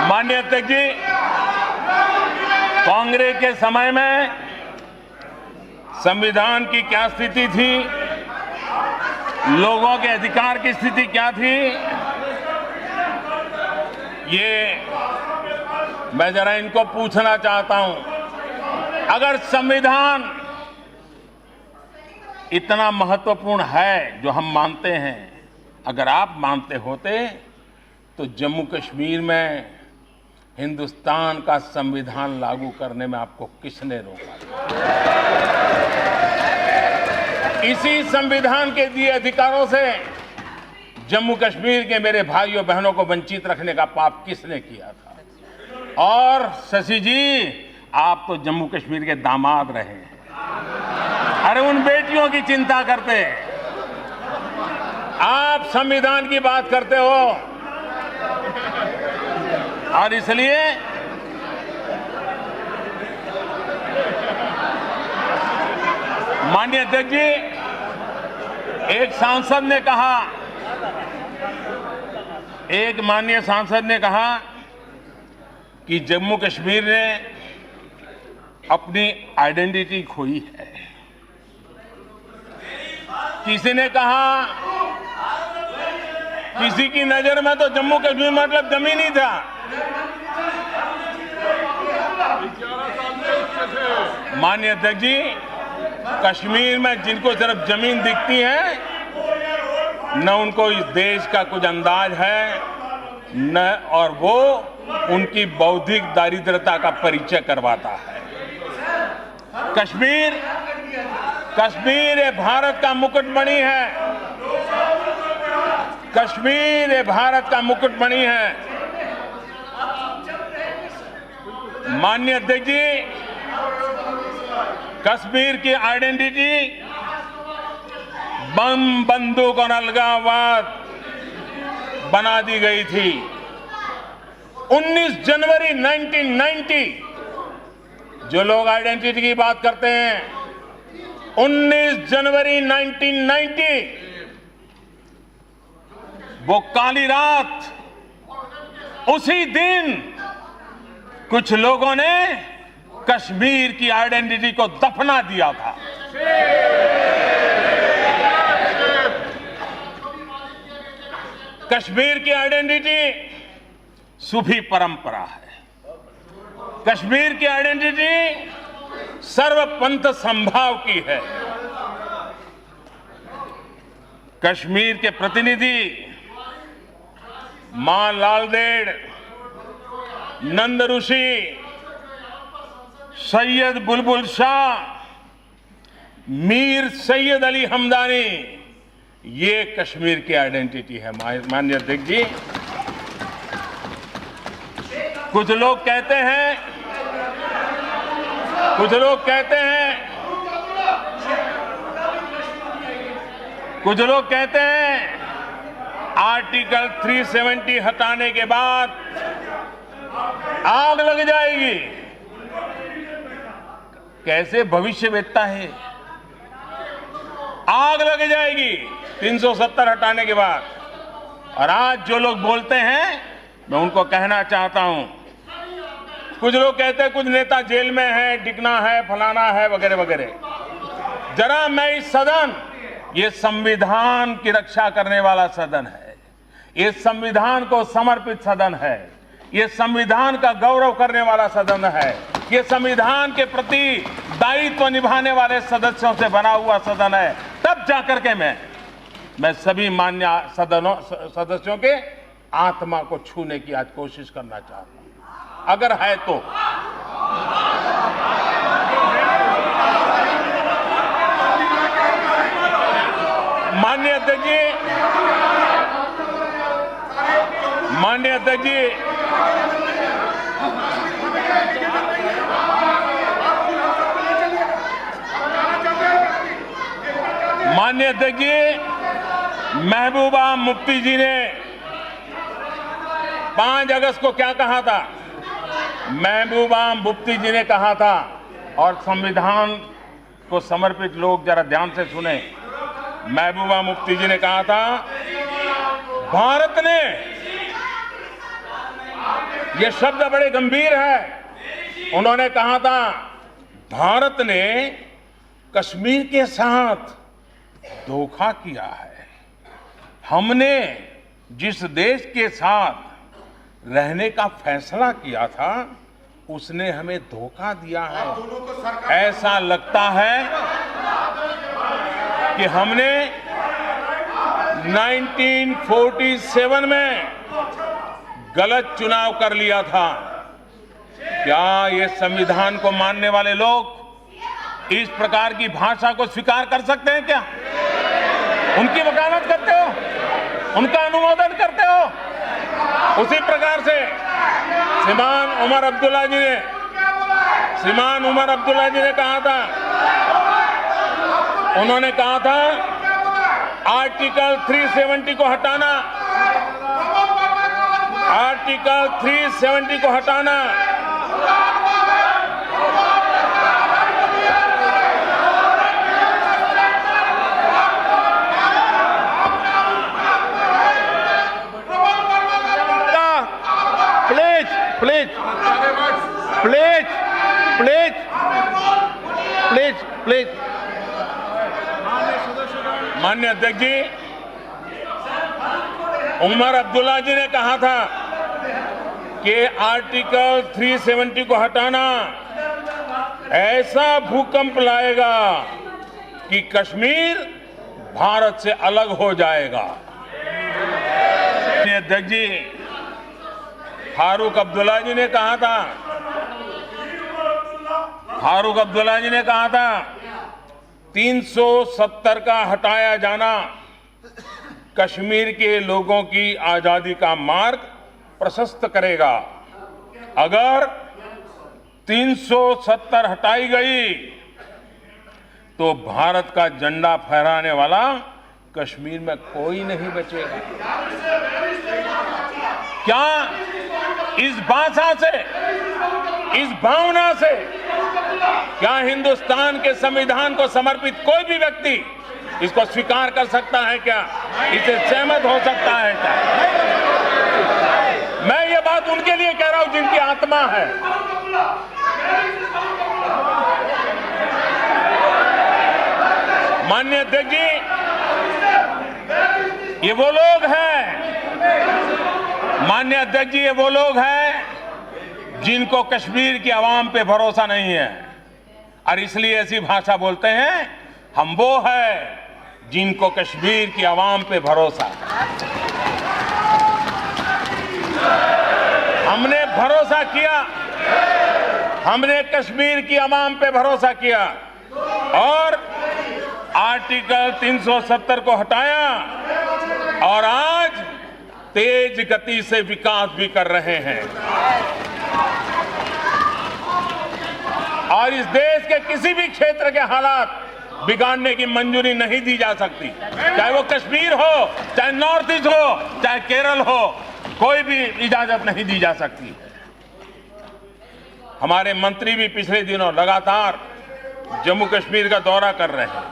माननीय अध्यक्ष जी, कांग्रेस के समय में संविधान की क्या स्थिति थी, लोगों के अधिकार की स्थिति क्या थी, ये मैं जरा इनको पूछना चाहता हूं। अगर संविधान इतना महत्वपूर्ण है जो हम मानते हैं, अगर आप मानते होते तो जम्मू कश्मीर में हिंदुस्तान का संविधान लागू करने में आपको किसने रोका? इसी संविधान के दिए अधिकारों से जम्मू कश्मीर के मेरे भाइयों बहनों को वंचित रखने का पाप किसने किया था? और शशि जी, आप तो जम्मू कश्मीर के दामाद रहे हैं। अरे उन बेटियों की चिंता करते, आप संविधान की बात करते हो। और इसलिए माननीय अध्यक्ष जी, एक सांसद ने कहा, एक माननीय सांसद ने कहा कि जम्मू कश्मीर ने अपनी आइडेंटिटी खोई है। किसी ने कहा, किसी की नजर में तो जम्मू कश्मीर मतलब जमीन ही था। माननीय अध्यक्ष जी, कश्मीर में जिनको सिर्फ जमीन दिखती है, न उनको इस देश का कुछ अंदाज है, न और वो उनकी बौद्धिक दारिद्रता का परिचय करवाता है। कश्मीर ये भारत का मुकुटमणि है। कश्मीर ये भारत का मुकुटमणि है। माननीय अध्यक्ष जी, कश्मीर की आइडेंटिटी बम, बंदूक और अलगाववाद बना दी गई थी। 19 जनवरी 1990, जो लोग आइडेंटिटी की बात करते हैं, 19 जनवरी 1990 वो काली रात, उसी दिन कुछ लोगों ने कश्मीर की आइडेंटिटी को दफना दिया था। कश्मीर की आइडेंटिटी सूफी परंपरा है। कश्मीर की आइडेंटिटी सर्वपंथ संभाव की है। कश्मीर के प्रतिनिधि मां लालदेड़, नंद ऋषि, सैयद बुलबुल शाह, मीर सैयद अली हमदानी, ये कश्मीर की आइडेंटिटी है। माननीय अध्यक्ष जी, कुछ लोग कहते हैं आर्टिकल 370 हटाने के बाद आग लग जाएगी। कैसे भविष्यवेत्ता है? आग लग जाएगी 370 हटाने के बाद। और आज जो लोग बोलते हैं, मैं उनको कहना चाहता हूं, कुछ लोग कहते हैं कुछ नेता जेल में है, डिकना है, फलाना है, वगैरह वगैरह। जरा मैं इस सदन, ये संविधान की रक्षा करने वाला सदन है, ये संविधान को समर्पित सदन है, ये संविधान का गौरव करने वाला सदन है, ये संविधान के प्रति दायित्व निभाने वाले सदस्यों से बना हुआ सदन है। तब जाकर के मैं सभी मान्य सदस्यों के आत्मा को छूने की आज कोशिश करना चाहता हूं। अगर है तो। माननीय अध्यक्ष जी, माननीय अध्यक्ष जी, माननीय अध्यक्ष जी, महबूबा मुफ्ती जी ने 5 अगस्त को क्या कहा था? महबूबा मुफ्ती जी ने कहा था, और संविधान को समर्पित लोग जरा ध्यान से सुने। महबूबा मुफ्ती जी ने कहा था, भारत ने, ये शब्द बड़े गंभीर है, उन्होंने कहा था भारत ने कश्मीर के साथ धोखा किया है। हमने जिस देश के साथ रहने का फैसला किया था उसने हमें धोखा दिया है। ऐसा लगता है कि हमने 1947 में गलत चुनाव कर लिया था। क्या ये संविधान को मानने वाले लोग इस प्रकार की भाषा को स्वीकार कर सकते हैं क्या? उनकी वकालत करते हो, उनका अनुमोदन करते हो? उसी प्रकार से श्रीमान उमर अब्दुल्ला जी ने कहा था, उन्होंने कहा था आर्टिकल 370 को हटाना, आर्टिकल 370 को हटाना। Please please please please please. माननीय अध्यक्ष जी, उमर अब्दुल्ला जी ने कहा था कि आर्टिकल 370 को हटाना ऐसा भूकंप लाएगा कि कश्मीर भारत से अलग हो जाएगा। माननीय अध्यक्ष जी, फारूक अब्दुल्ला जी ने कहा था, फारूक अब्दुल्ला जी ने कहा था 370 का हटाया जाना कश्मीर के लोगों की आजादी का मार्ग प्रशस्त करेगा। अगर 370 हटाई गई तो भारत का झंडा फहराने वाला कश्मीर में कोई नहीं बचेगा। क्या इस भाषा से, इस भावना से क्या हिंदुस्तान के संविधान को समर्पित कोई भी व्यक्ति इसको स्वीकार कर सकता है क्या? इससे सहमत हो सकता है क्या? मैं ये बात उनके लिए कह रहा हूं जिनकी आत्मा है। माननीय अध्यक्ष जी, ये वो लोग हैं, माननीय अध्यक्ष जी, ये वो लोग हैं जिनको कश्मीर की आवाम पे भरोसा नहीं है और इसलिए ऐसी भाषा बोलते हैं। हम वो है जिनको कश्मीर की आवाम पे भरोसा है। हमने भरोसा किया, हमने कश्मीर की आवाम पे भरोसा किया और आर्टिकल 370 को हटाया और आज तेज गति से विकास भी कर रहे हैं। और इस देश के किसी भी क्षेत्र के हालात बिगाड़ने की मंजूरी नहीं दी जा सकती, चाहे वो कश्मीर हो, चाहे नॉर्थ ईस्ट हो, चाहे केरल हो, कोई भी इजाजत नहीं दी जा सकती। हमारे मंत्री भी पिछले दिनों लगातार जम्मू कश्मीर का दौरा कर रहे हैं,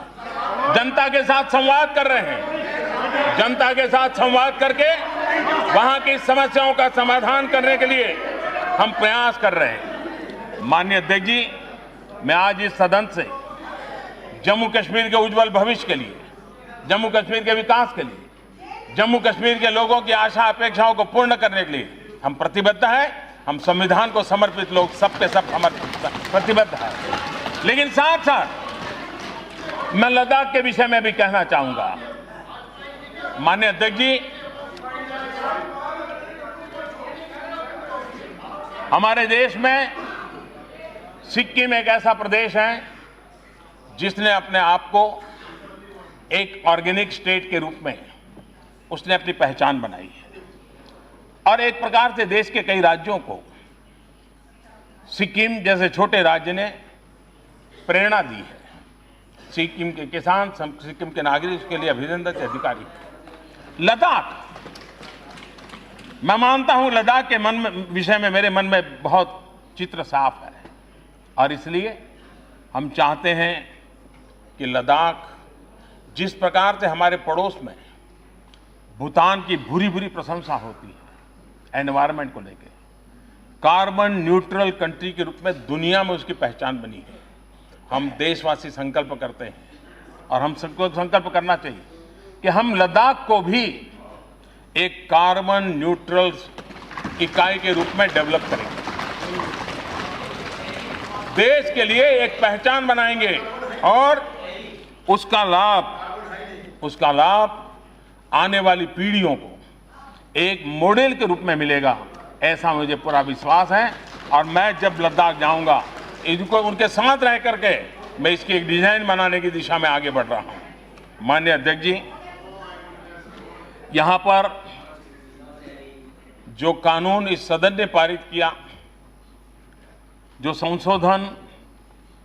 जनता के साथ संवाद कर रहे हैं, जनता के साथ संवाद करके वहां की समस्याओं का समाधान करने के लिए हम प्रयास कर रहे हैं। माननीय अध्यक्ष जी, मैं आज इस सदन से जम्मू कश्मीर के उज्जवल भविष्य के लिए, जम्मू कश्मीर के विकास के लिए, जम्मू कश्मीर के लोगों की आशा अपेक्षाओं को पूर्ण करने के लिए हम प्रतिबद्ध हैं। हम संविधान को समर्पित लोग सबके सब प्रतिबद्ध हैं। लेकिन साथ साथ मैं लद्दाख के विषय में भी कहना चाहूंगा। माननीय अध्यक्ष जी, हमारे देश में सिक्किम एक ऐसा प्रदेश है जिसने अपने आप को एक ऑर्गेनिक स्टेट के रूप में उसने अपनी पहचान बनाई है और एक प्रकार से देश के कई राज्यों को सिक्किम जैसे छोटे राज्य ने प्रेरणा दी है। सिक्किम के किसान, सिक्किम के नागरिक उसके लिए अभिनंदन के अधिकारी। लद्दाख, मैं मानता हूं लद्दाख के विषय में मेरे मन में बहुत चित्र साफ है और इसलिए हम चाहते हैं कि लद्दाख जिस प्रकार से हमारे पड़ोस में भूटान की भूरी भूरी प्रशंसा होती है एनवायरनमेंट को लेकर, कार्बन न्यूट्रल कंट्री के रूप में दुनिया में उसकी पहचान बनी है। हम देशवासी संकल्प करते हैं और हम सबको संकल्प करना चाहिए कि हम लद्दाख को भी एक कार्बन न्यूट्रल इकाई के रूप में डेवलप करेंगे, देश के लिए एक पहचान बनाएंगे और उसका लाभ आने वाली पीढ़ियों को एक मॉडल के रूप में मिलेगा, ऐसा मुझे पूरा विश्वास है। और मैं जब लद्दाख जाऊंगा इनको उनके साथ रह करके मैं इसकी एक डिजाइन बनाने की दिशा में आगे बढ़ रहा हूं। माननीय अध्यक्ष जी, यहां पर जो कानून इस सदन ने पारित किया, जो संशोधन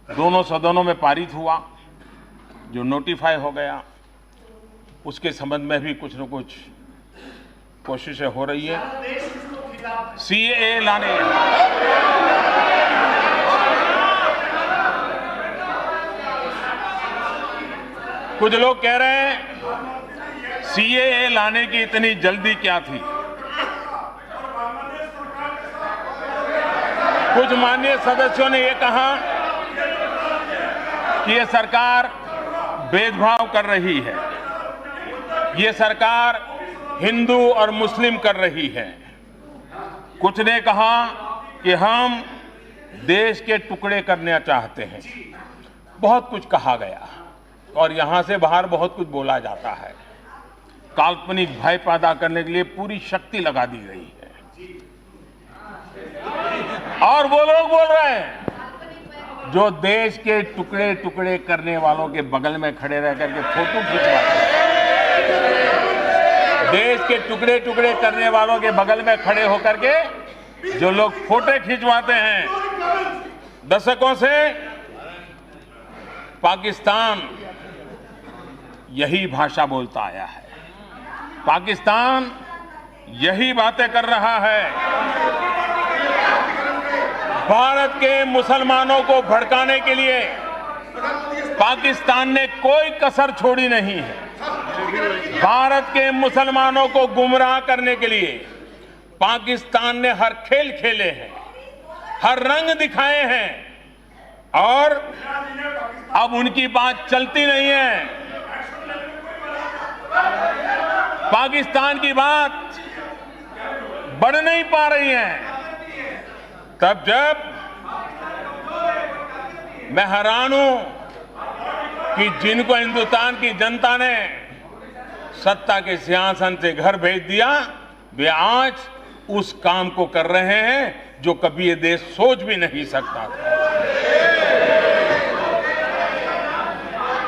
दोनों सदनों में पारित हुआ, जो नोटिफाई हो गया, उसके संबंध में भी कुछ न कुछ कोशिशें हो रही है। सीएए लाने, कुछ लोग कह रहे हैं सीएए लाने की इतनी जल्दी क्या थी। कुछ माननीय सदस्यों ने यह कहा कि यह सरकार भेदभाव कर रही है, ये सरकार हिंदू और मुस्लिम कर रही है। कुछ ने कहा कि हम देश के टुकड़े करना चाहते हैं। बहुत कुछ कहा गया और यहां से बाहर बहुत कुछ बोला जाता है। काल्पनिक भय पैदा करने के लिए पूरी शक्ति लगा दी गई है और वो लोग बोल रहे हैं जो देश के टुकड़े टुकड़े करने वालों के बगल में खड़े रह करके फोटो खिंचवाते हैं, देश के टुकड़े टुकड़े करने वालों के बगल में खड़े होकर के जो लोग फोटो खिंचवाते हैं दशकों से, पाकिस्तान यही भाषा बोलता आया है, पाकिस्तान यही बातें कर रहा है। भारत के मुसलमानों को भड़काने के लिए पाकिस्तान ने कोई कसर छोड़ी नहीं है। भारत के मुसलमानों को गुमराह करने के लिए पाकिस्तान ने हर खेल खेले हैं, हर रंग दिखाए हैं और अब उनकी बात चलती नहीं है। पाकिस्तान की बात बढ़ नहीं पा रही है। तब जब मैं हैरान हूं कि जिनको हिंदुस्तान की जनता ने सत्ता के सिंहासन से घर भेज दिया, वे आज उस काम को कर रहे हैं जो कभी ये देश सोच भी नहीं सकता था।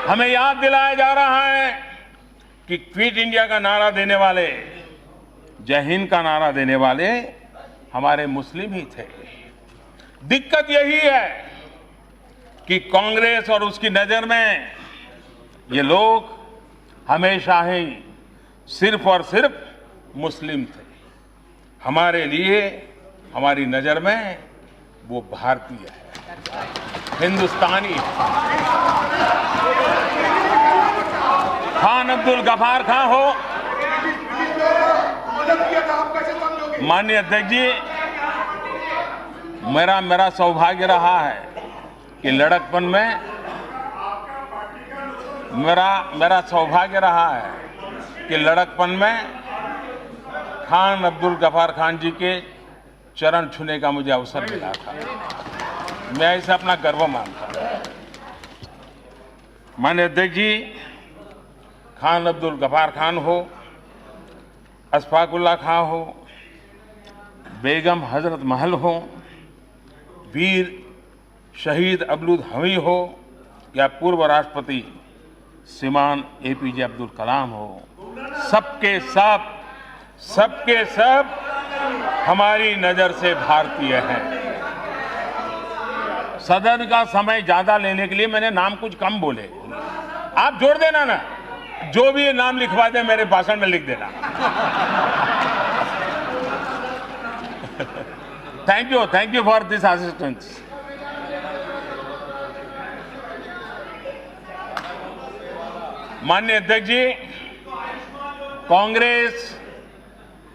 हमें याद दिलाया जा रहा है कि क्विट इंडिया का नारा देने वाले, जय हिंद का नारा देने वाले हमारे मुस्लिम ही थे। दिक्कत यही है कि कांग्रेस और उसकी नजर में ये लोग हमेशा ही सिर्फ और सिर्फ मुस्लिम थे। हमारे लिए, हमारी नजर में वो भारतीय है, हिंदुस्तानी है। खान अब्दुल गफार खान हो, माननीय अध्यक्ष जी, मेरा सौभाग्य रहा है कि लड़कपन में मेरा सौभाग्य रहा है कि लड़कपन में खान अब्दुल गफार खान जी के चरण छूने का मुझे अवसर मिला था। मैं इसे अपना गर्व मानता हूं। माननीय अध्यक्ष जी, खान अब्दुल गफार खान हो, अशफाकुल्ला खां हो, बेगम हजरत महल हो, वीर शहीद अब्दुल हमीद हो या पूर्व राष्ट्रपति श्रीमान एपीजे अब्दुल कलाम हो, सबके सब हमारी नजर से भारतीय हैं। सदन का समय ज्यादा लेने के लिए मैंने नाम कुछ कम बोले, आप जोड़ देना ना, जो भी नाम लिखवा दे मेरे भाषण में लिख देना। Thank you for this assistance. माननीय अध्यक्ष जी, कांग्रेस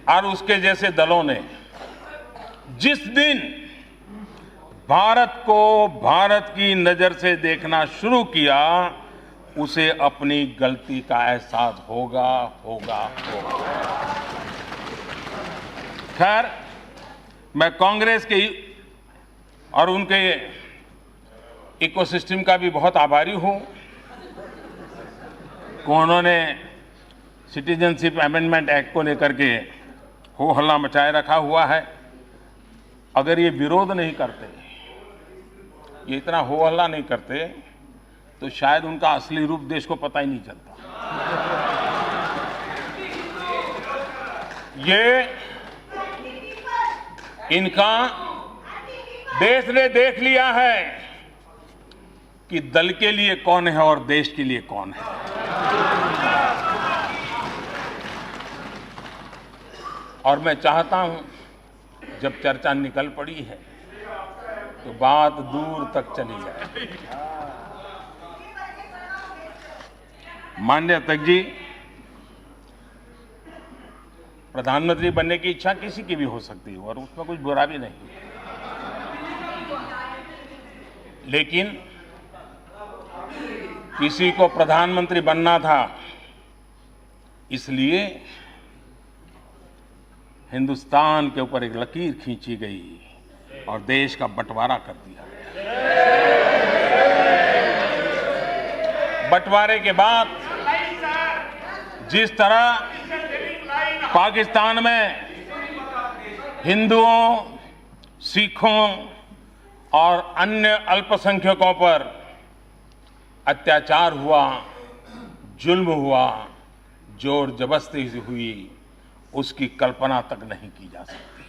और उसके जैसे दलों ने जिस दिन भारत को भारत की नजर से देखना शुरू किया, उसे अपनी गलती का एहसास होगा। खैर, मैं कांग्रेस के और उनके इकोसिस्टम का भी बहुत आभारी हूं कि उन्होंने सिटीजनशिप अमेंडमेंट एक्ट को लेकर के हो हल्ला मचाए रखा हुआ है। अगर ये विरोध नहीं करते, ये इतना हो हल्ला नहीं करते, तो शायद उनका असली रूप देश को पता ही नहीं चलता। ये इनका देश ने देख लिया है कि दल के लिए कौन है और देश के लिए कौन है। और मैं चाहता हूं, जब चर्चा निकल पड़ी है तो बात दूर तक चली जाए। माननीय अध्यक्ष जी, प्रधानमंत्री बनने की इच्छा किसी की भी हो सकती है और उसमें कुछ बुरा भी नहीं, लेकिन किसी को प्रधानमंत्री बनना था, इसलिए हिंदुस्तान के ऊपर एक लकीर खींची गई और देश का बंटवारा कर दिया गया। बंटवारे के बाद जिस तरह पाकिस्तान में हिंदुओं, सिखों और अन्य अल्पसंख्यकों पर अत्याचार हुआ, जुल्म हुआ, जोर जबरदस्ती हुई, उसकी कल्पना तक नहीं की जा सकती।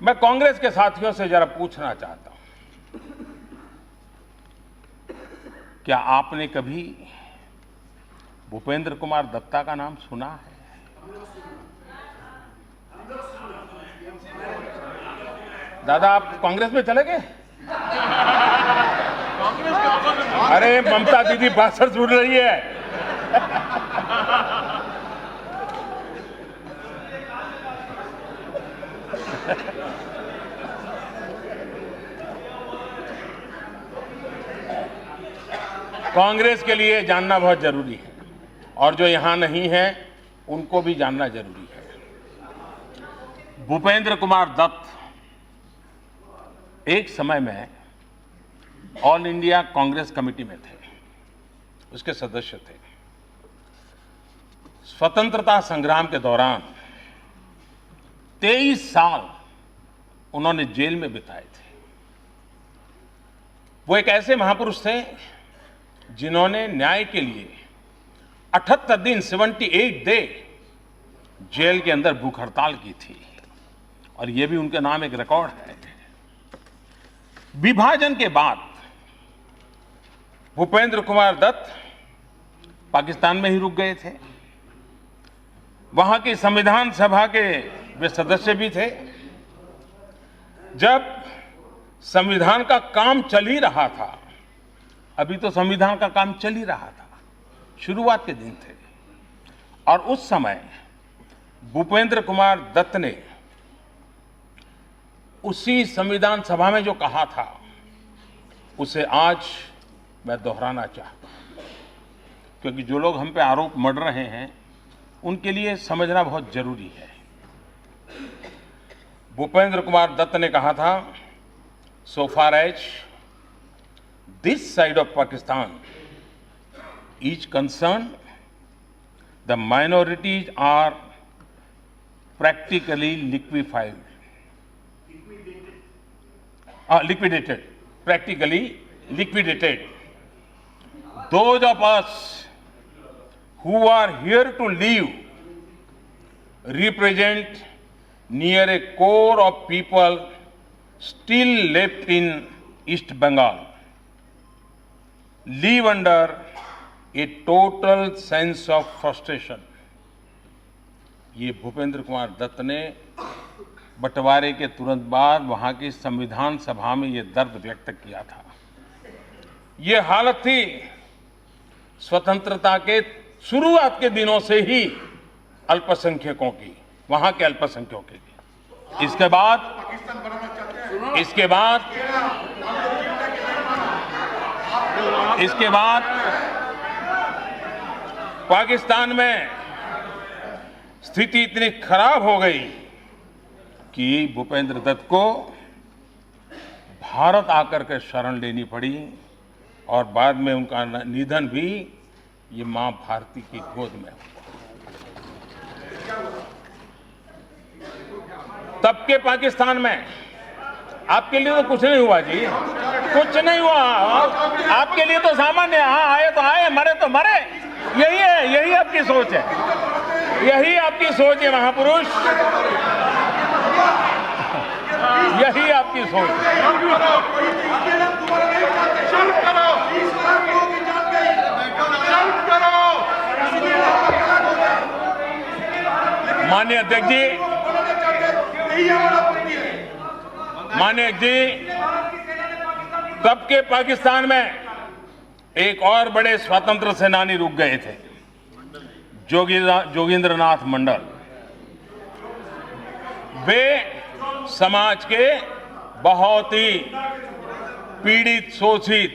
मैं कांग्रेस के साथियों से जरा पूछना चाहता हूं, क्या आपने कभी भूपेंद्र कुमार दत्ता का नाम सुना है? दादा, आप कांग्रेस में चले गए? अरे ममता दीदी भाषण सुन रही है। कांग्रेस के लिए जानना बहुत जरूरी है और जो यहां नहीं है उनको भी जानना जरूरी है। भूपेंद्र कुमार दत्त एक समय में ऑल इंडिया कांग्रेस कमेटी में थे, उसके सदस्य थे। स्वतंत्रता संग्राम के दौरान 23 साल उन्होंने जेल में बिताए थे। वो एक ऐसे महापुरुष थे जिन्होंने न्याय के लिए 78 दिन 78 डे जेल के अंदर भूख हड़ताल की थी और यह भी उनके नाम एक रिकॉर्ड है। विभाजन के बाद भूपेंद्र कुमार दत्त पाकिस्तान में ही रुक गए थे। वहां की संविधान सभा के वे सदस्य भी थे। जब संविधान का काम चल ही रहा था, अभी तो संविधान का काम चल ही रहा था, शुरुआत के दिन थे, और उस समय भूपेंद्र कुमार दत्त ने उसी संविधान सभा में जो कहा था उसे आज मैं दोहराना चाहता हूं, क्योंकि जो लोग हम पे आरोप मढ़ रहे हैं उनके लिए समझना बहुत जरूरी है। भूपेंद्र कुमार दत्त ने कहा था, so far as this side of Pakistan is concerned, the minorities are practically liquefied. liquidated, practically liquidated. Those of us who are here to live represent near a core of people still left in East Bengal, live under a total sense of frustration. ये भूपेंद्र कुमार दत्त ने बंटवारे के तुरंत बाद वहां की संविधान सभा में ये दर्द व्यक्त किया था। ये हालत थी स्वतंत्रता के शुरुआत के दिनों से ही अल्पसंख्यकों की, वहां के अल्पसंख्यकों की। इसके बाद पाकिस्तान में स्थिति इतनी खराब हो गई कि भूपेंद्र दत्त को भारत आकर के शरण लेनी पड़ी और बाद में उनका निधन भी ये मां भारती की गोद में हुआ। तब के पाकिस्तान में आपके लिए तो कुछ नहीं हुआ जी, कुछ नहीं हुआ। आपके लिए तो सामान्य, हाँ आए तो आए, मरे तो मरे। यही है, यही आपकी सोच है, यही आपकी सोच है महापुरुष, यही आपकी सोच है। माननीय अध्यक्ष जी, माननीय जी, तब के पाकिस्तान में एक और बड़े स्वतंत्र सेनानी रुक गए थे, जोगेंद्रनाथ मंडल। वे समाज के बहुत ही पीड़ित, शोषित,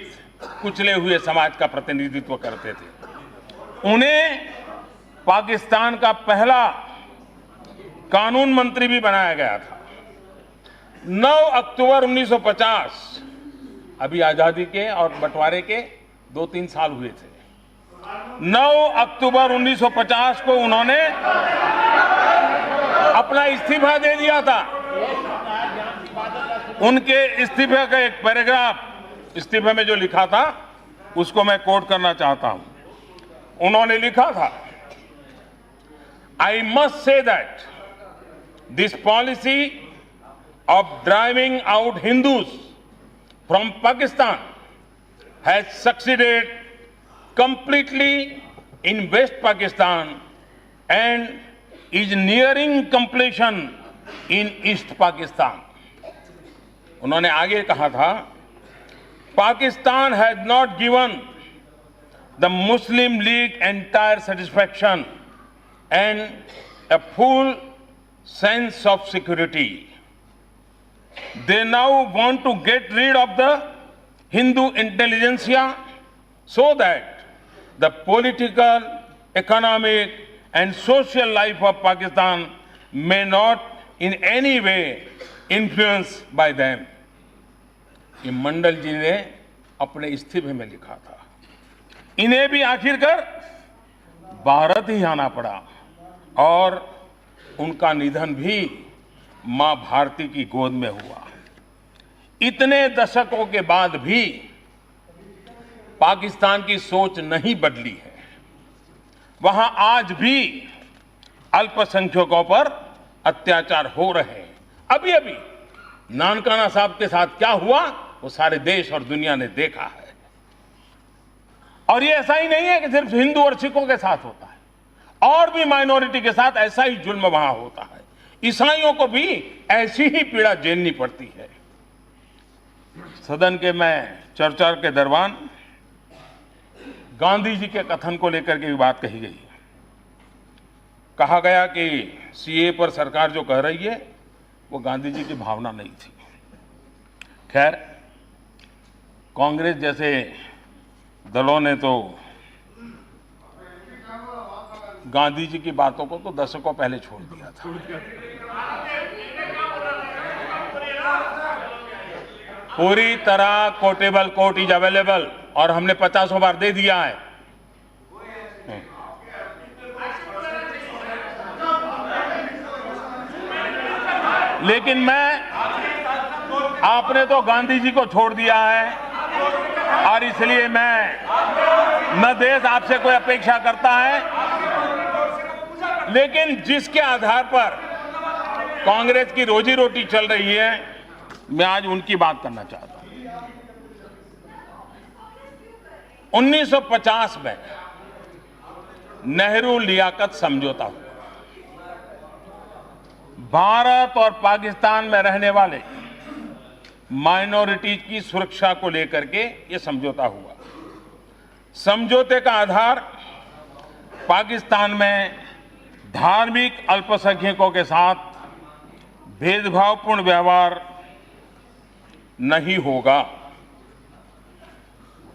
कुचले हुए समाज का प्रतिनिधित्व करते थे। उन्हें पाकिस्तान का पहला कानून मंत्री भी बनाया गया था। 9 अक्टूबर 1950, अभी आजादी के और बंटवारे के 2-3 साल हुए थे। 9 अक्टूबर 1950 को उन्होंने अपना इस्तीफा दे दिया था। उनके इस्तीफे का एक पैराग्राफ इस्तीफे में जो लिखा था उसको मैं कोट करना चाहता हूं। उन्होंने लिखा था, I must say that this policy of driving out Hindus from Pakistan has succeeded completely in West Pakistan and is nearing completion in East Pakistan. उन्होंने आगे कहा था, Pakistan has not given the Muslim League entire satisfaction and a full sense of security. They now want to get rid of the Hindu intelligentsia so that the political, economic and social life of Pakistan may not in any way influenced by them. ये मंडल जी ने अपने इस्तीफे में लिखा था। इन्हें भी आखिरकार भारत ही आना पड़ा और उनका निधन भी मां भारती की गोद में हुआ। इतने दशकों के बाद भी पाकिस्तान की सोच नहीं बदली है। वहां आज भी अल्पसंख्यकों पर अत्याचार हो रहे हैं। अभी अभी नानकाना साहब के साथ क्या हुआ वो सारे देश और दुनिया ने देखा है। और ये ऐसा ही नहीं है कि सिर्फ हिंदू और सिखों के साथ होता है, और भी माइनॉरिटी के साथ ऐसा ही जुल्म वहां होता है। ईसाइयों को भी ऐसी ही पीड़ा झेलनी पड़ती है। सदन के में चर्चा के दौरान गांधी जी के कथन को लेकर के भी बात कही गई। कहा गया कि सीए पर सरकार जो कह रही है वो गांधी जी की भावना नहीं थी। खैर, कांग्रेस जैसे दलों ने तो गांधी जी की बातों को तो दशकों पहले छोड़ दिया था। पूरी तरह कोटेबल कोर्ट इज अवेलेबल और हमने 50 बार दे दिया है। लेकिन मैं आपने तो गांधी जी को छोड़ दिया है और इसलिए मैं न देश आपसे कोई अपेक्षा करता है, लेकिन जिसके आधार पर कांग्रेस की रोजी रोटी चल रही है, मैं आज उनकी बात करना चाहता हूं। 1950 में नेहरू लियाकत समझौता हुआ। भारत और पाकिस्तान में रहने वाले माइनॉरिटीज की सुरक्षा को लेकर के यह समझौता हुआ। समझौते का आधार पाकिस्तान में धार्मिक अल्पसंख्यकों के साथ भेदभावपूर्ण व्यवहार नहीं होगा।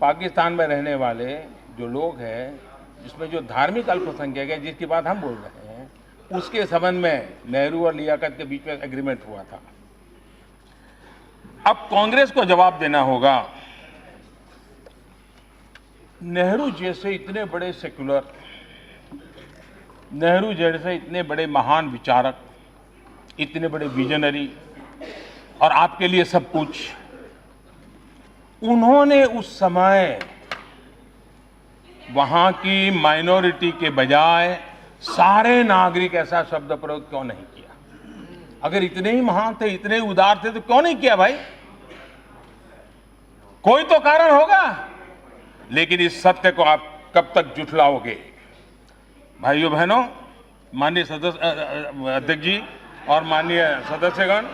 पाकिस्तान में रहने वाले जो लोग हैं, जिसमें जो धार्मिक अल्पसंख्यक है, जिसकी बात हम बोल रहे हैं, उसके संबंध में नेहरू और लियाकत के बीच में एग्रीमेंट हुआ था। अब कांग्रेस को जवाब देना होगा। नेहरू जैसे इतने बड़े सेक्युलर, नेहरू जैसे इतने बड़े महान विचारक, इतने बड़े विजनरी और आपके लिए सब कुछ, उन्होंने उस समय वहां की माइनॉरिटी के बजाय सारे नागरिक ऐसा शब्द प्रयोग क्यों नहीं किया? अगर इतने ही महान थे, इतने ही उदार थे, तो क्यों नहीं किया भाई? कोई तो कारण होगा। लेकिन इस सत्य को आप कब तक जुठलाओगे? भाइयों बहनों, माननीय सदस्य अध्यक्ष जी और माननीय सदस्यगण,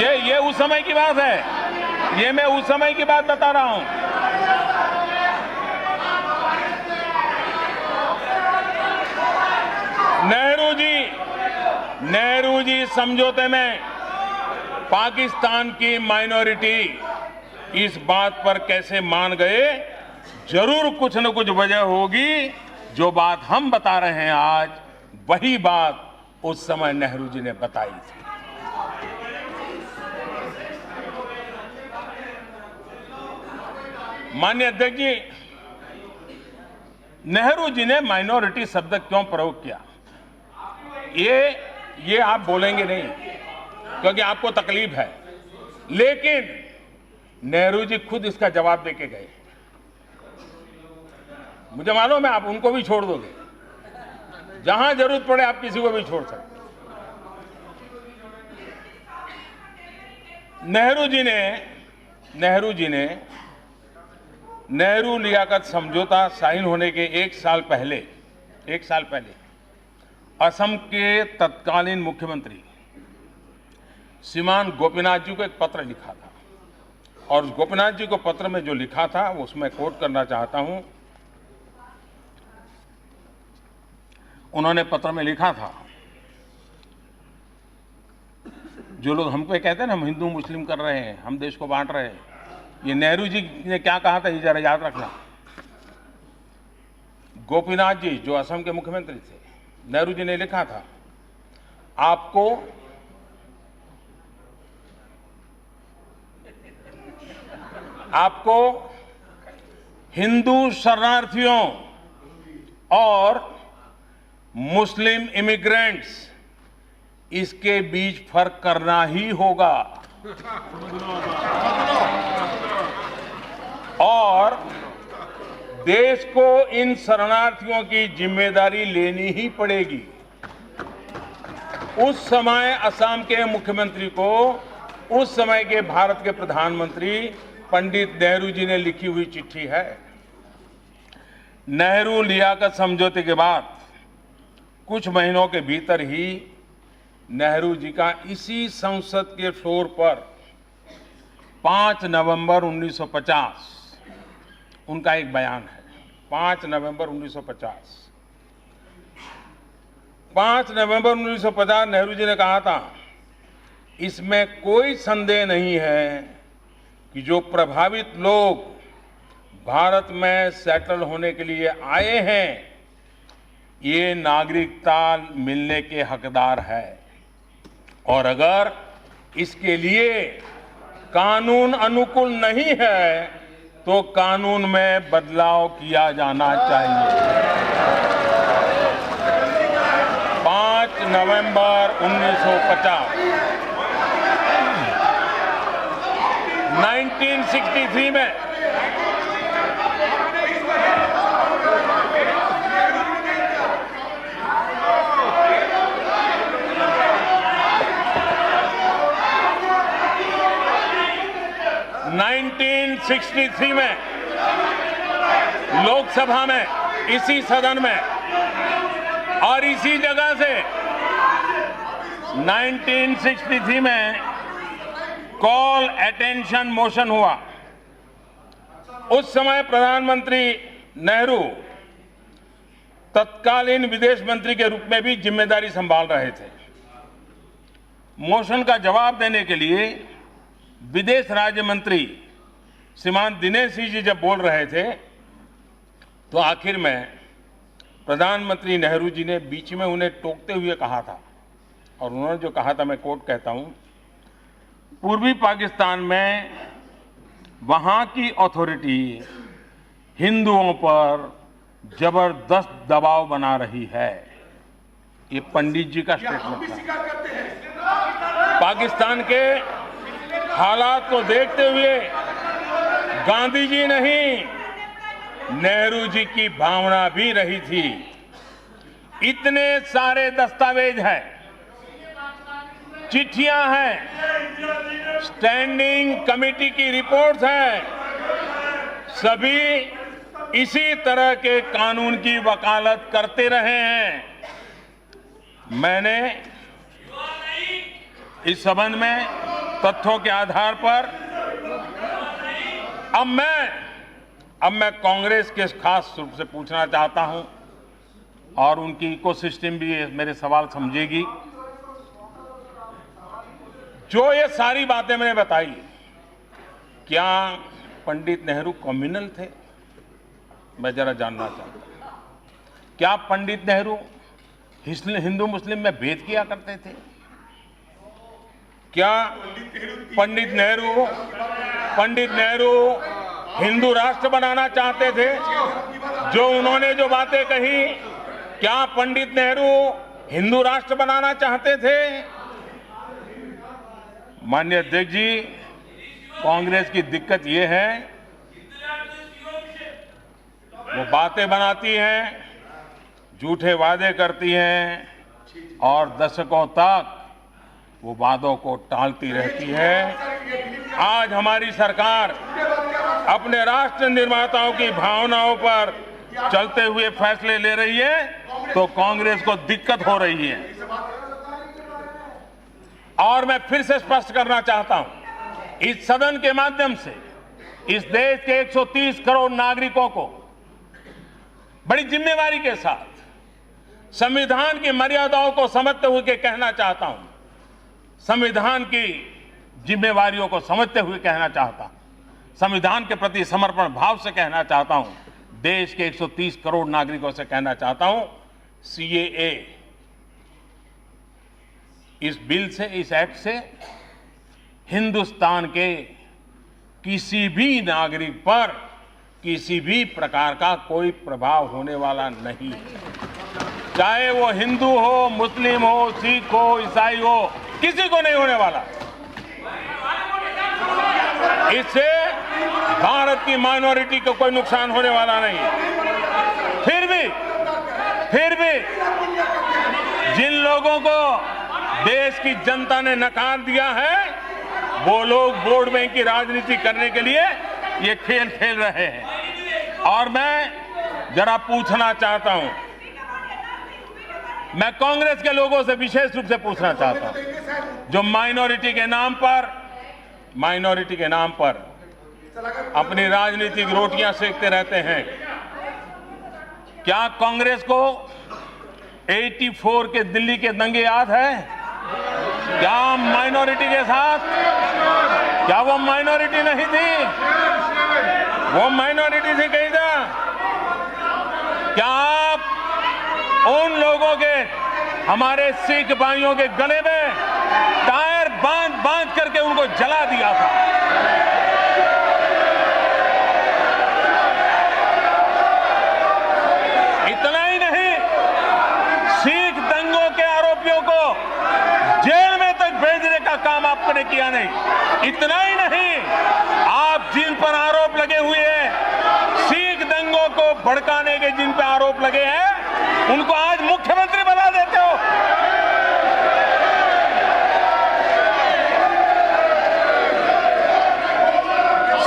ये उस समय की बात है। ये मैं उस समय की बात बता रहा हूं। नेहरू जी समझौते में पाकिस्तान की माइनॉरिटी इस बात पर कैसे मान गए? जरूर कुछ न कुछ वजह होगी। जो बात हम बता रहे हैं आज, वही बात उस समय नेहरू जी ने बताई थी। माननीय अध्यक्ष जी, नेहरू जी ने माइनॉरिटी शब्द क्यों प्रयोग किया? ये आप बोलेंगे नहीं क्योंकि आपको तकलीफ है, लेकिन नेहरू जी खुद इसका जवाब देके गए। मुझे मालूम है आप उनको भी छोड़ दोगे, जहां जरूरत पड़े आप किसी को भी छोड़ सकते। नेहरू जी ने नेहरू लियाकत समझौता साइन होने के एक साल पहले असम के तत्कालीन मुख्यमंत्री श्रीमान गोपीनाथ जी को एक पत्र लिखा था, और गोपीनाथ जी को पत्र में जो लिखा था वो उसमें कोट करना चाहता हूं। उन्होंने पत्र में लिखा था, जो लोग हमको कहते हैं ना हम हिंदू मुस्लिम कर रहे हैं, हम देश को बांट रहे हैं, ये नेहरू जी ने क्या कहा था ये जरा याद रखना। गोपीनाथ जी जो असम के मुख्यमंत्री थे, नेहरू जी ने लिखा था, आपको हिंदू शरणार्थियों और मुस्लिम इमिग्रेंट्स इसके बीच फर्क करना ही होगा और देश को इन शरणार्थियों की जिम्मेदारी लेनी ही पड़ेगी। उस समय असम के मुख्यमंत्री को उस समय के भारत के प्रधानमंत्री पंडित नेहरू जी ने लिखी हुई चिट्ठी है। नेहरू लियाकत समझौते के बाद कुछ महीनों के भीतर ही नेहरू जी का इसी संसद के फ्लोर पर 5 नवंबर 1950 उनका एक बयान है। 5 नवंबर 1950 नेहरू जी ने कहा था, इसमें कोई संदेह नहीं है कि जो प्रभावित लोग भारत में सेटल होने के लिए आए हैं, ये नागरिकता मिलने के हकदार है, और अगर इसके लिए कानून अनुकूल नहीं है तो कानून में बदलाव किया जाना चाहिए। 5 नवंबर 1950 1963 में लोकसभा में, इसी सदन में और इसी जगह से 1963 में कॉल अटेंशन मोशन हुआ। उस समय प्रधानमंत्री नेहरू तत्कालीन विदेश मंत्री के रूप में भी जिम्मेदारी संभाल रहे थे। मोशन का जवाब देने के लिए विदेश राज्य मंत्री श्रीमान दिनेश सिंह जी जब बोल रहे थे तो आखिर में प्रधानमंत्री नेहरू जी ने बीच में उन्हें टोकते हुए कहा था, और उन्होंने जो कहा था मैं कोट कहता हूं, पूर्वी पाकिस्तान में वहां की अथॉरिटी हिंदुओं पर जबरदस्त दबाव बना रही है। ये पंडित जी का स्टेटमेंट था। पाकिस्तान के हालात को देखते हुए गांधी जी नहीं, नेहरू जी की भावना भी रही थी। इतने सारे दस्तावेज हैं, चिट्ठियां हैं, स्टैंडिंग कमेटी की रिपोर्ट्स हैं, सभी इसी तरह के कानून की वकालत करते रहे हैं। मैंने इस संबंध में तथ्यों के आधार पर अब मैं कांग्रेस के खास रूप से पूछना चाहता हूं, और उनकी इकोसिस्टम भी मेरे सवाल समझेगी। जो ये सारी बातें मैंने बताई, क्या पंडित नेहरू कम्युनल थे? मैं जरा जानना चाहता हूं। क्या पंडित नेहरू हिंदू मुस्लिम में भेद किया करते थे? क्या पंडित नेहरू हिंदू राष्ट्र बनाना चाहते थे? जो उन्होंने जो बातें कही, क्या पंडित नेहरू हिंदू राष्ट्र बनाना चाहते थे? माननीय अध्यक्ष जी, कांग्रेस की दिक्कत यह है, वो बातें बनाती हैं, झूठे वादे करती हैं और दशकों तक वो वादों को टालती रहती है। आज हमारी सरकार अपने राष्ट्र निर्माताओं की भावनाओं पर चलते हुए फैसले ले रही है, तो कांग्रेस को दिक्कत हो रही है। और मैं फिर से स्पष्ट करना चाहता हूं, इस सदन के माध्यम से इस देश के 130 करोड़ नागरिकों को बड़ी जिम्मेवारी के साथ संविधान की मर्यादाओं को समझते हुए कहना चाहता हूं, संविधान की जिम्मेवारियों को समझते हुए कहना चाहता हूं, संविधान के प्रति समर्पण भाव से कहना चाहता हूं, देश के 130 करोड़ नागरिकों से कहना चाहता हूं, सीएए इस बिल से, इस एक्ट से हिंदुस्तान के किसी भी नागरिक पर किसी भी प्रकार का कोई प्रभाव होने वाला नहीं है। चाहे वो हिंदू हो, मुस्लिम हो, सिख हो, ईसाई हो, किसी को नहीं होने वाला। इससे भारत की माइनॉरिटी को कोई नुकसान होने वाला नहीं। फिर भी जिन लोगों को देश की जनता ने नकार दिया है, वो लोग वोट बैंक की राजनीति करने के लिए ये खेल खेल रहे हैं। और मैं जरा पूछना चाहता हूं, मैं कांग्रेस के लोगों से विशेष रूप से पूछना चाहता हूं, जो माइनॉरिटी के नाम पर अपनी राजनीतिक रोटियां सेकते रहते हैं, क्या कांग्रेस को 84 के दिल्ली के दंगे याद है? क्या माइनॉरिटी के साथ, क्या वो माइनॉरिटी नहीं थी? वो माइनॉरिटी थी कहीं था? क्या आप उन लोगों के, हमारे सिख भाइयों के गले में टायर बांध करके उनको जला दिया था? इतना ही नहीं, सिख दंगों के आरोपियों को जेल में तक भेजने का काम आपने किया नहीं। इतना ही नहीं, पर आरोप लगे हुए हैं, सिख दंगों को भड़काने के जिन पर आरोप लगे हैं, उनको आज मुख्यमंत्री बना देते हो।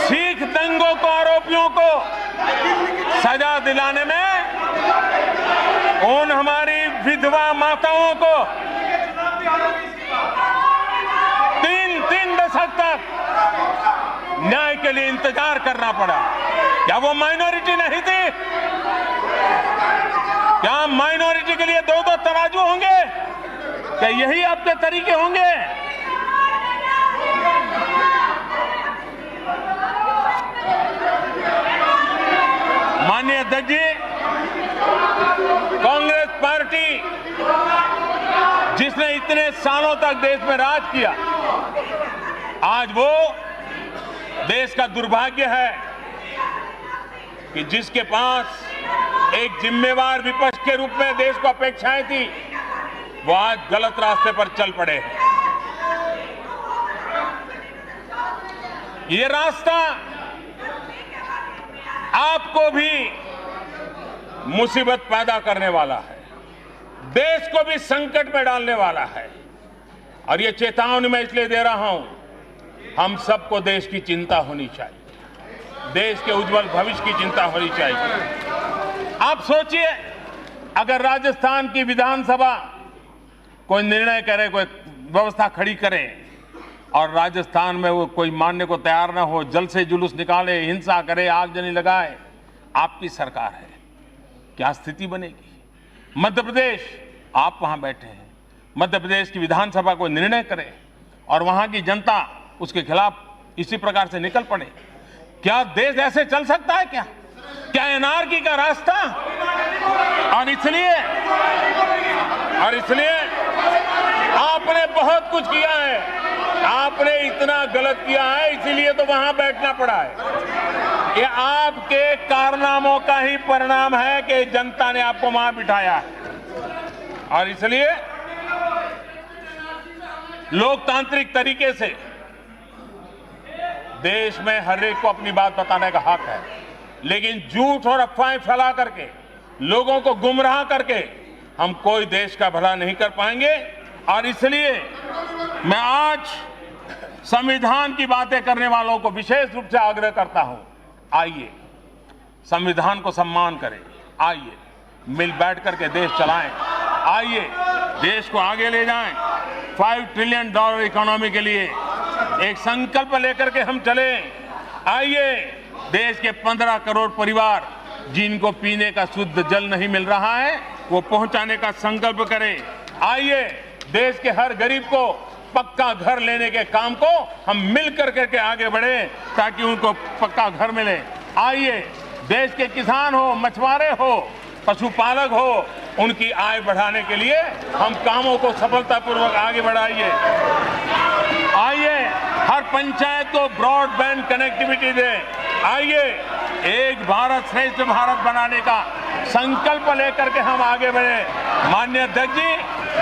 सिख दंगों को आरोपियों को सजा दिलाने में उन हमारी विधवा माताओं को 3 दशक तक न्याय के लिए इंतजार करना पड़ा। क्या वो माइनॉरिटी नहीं थी? क्या माइनॉरिटी के लिए 2 तराजू होंगे? क्या यही आपके तरीके होंगे? माननीय अध्यक्ष जी, कांग्रेस पार्टी जिसने इतने सालों तक देश में राज किया, आज वो देश का दुर्भाग्य है कि जिसके पास एक जिम्मेवार विपक्ष के रूप में देश को अपेक्षाएं थी, वो आज गलत रास्ते पर चल पड़े हैं। ये रास्ता आपको भी मुसीबत पैदा करने वाला है, देश को भी संकट में डालने वाला है। और ये चेतावनी मैं इसलिए दे रहा हूं, हम सबको देश की चिंता होनी चाहिए, देश के उज्जवल भविष्य की चिंता होनी चाहिए। आप सोचिए, अगर राजस्थान की विधानसभा कोई निर्णय करे, कोई व्यवस्था खड़ी करे और राजस्थान में वो कोई मानने को तैयार ना हो, जल से जुलूस निकाले, हिंसा करे, आगजनी लगाए, आपकी सरकार है, क्या स्थिति बनेगी? मध्य प्रदेश, आप वहां बैठे हैं, मध्य प्रदेश की विधानसभा को निर्णय करे और वहां की जनता उसके खिलाफ इसी प्रकार से निकल पड़े, क्या देश ऐसे चल सकता है? क्या एनआरकी का रास्ता? और इसलिए आपने बहुत कुछ किया है, आपने इतना गलत किया है, इसीलिए तो वहां बैठना पड़ा है। ये आपके कारनामों का ही परिणाम है कि जनता ने आपको वहां बिठाया है। और इसलिए लोकतांत्रिक तरीके से देश में हर एक को अपनी बात बताने का हक है, लेकिन झूठ और अफवाहें फैला करके, लोगों को गुमराह करके हम कोई देश का भला नहीं कर पाएंगे। और इसलिए मैं आज संविधान की बातें करने वालों को विशेष रूप से आग्रह करता हूं, आइए संविधान को सम्मान करें, आइए मिल बैठ करके देश चलाएं, आइए देश को आगे ले जाएं, $5 ट्रिलियन इकोनॉमी के लिए एक संकल्प लेकर के हम चले। आइए देश के 15 करोड़ परिवार जिनको पीने का शुद्ध जल नहीं मिल रहा है, वो पहुंचाने का संकल्प करें। आइए देश के हर गरीब को पक्का घर लेने के काम को हम मिल करके आगे बढ़े ताकि उनको पक्का घर मिले। आइए देश के किसान हो, मछुआरे हो, पशुपालक हो, उनकी आय बढ़ाने के लिए हम कामों को सफलतापूर्वक आगे बढ़ाइए। आइए हर पंचायत को ब्रॉडबैंड कनेक्टिविटी दें। आइए एक भारत श्रेष्ठ भारत बनाने का संकल्प लेकर के हम आगे बढ़े। माननीय अध्यक्ष जी,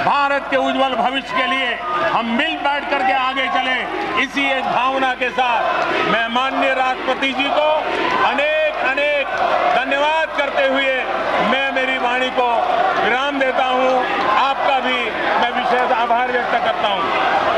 भारत के उज्जवल भविष्य के लिए हम मिल बैठ करके आगे चले। इसी एक भावना के साथ मैं माननीय राष्ट्रपति जी को अनेक अनेक धन्यवाद करते हुए मैं मेरी वाणी को विराम देता हूं। आपका भी मैं विशेष आभार व्यक्त करता हूं।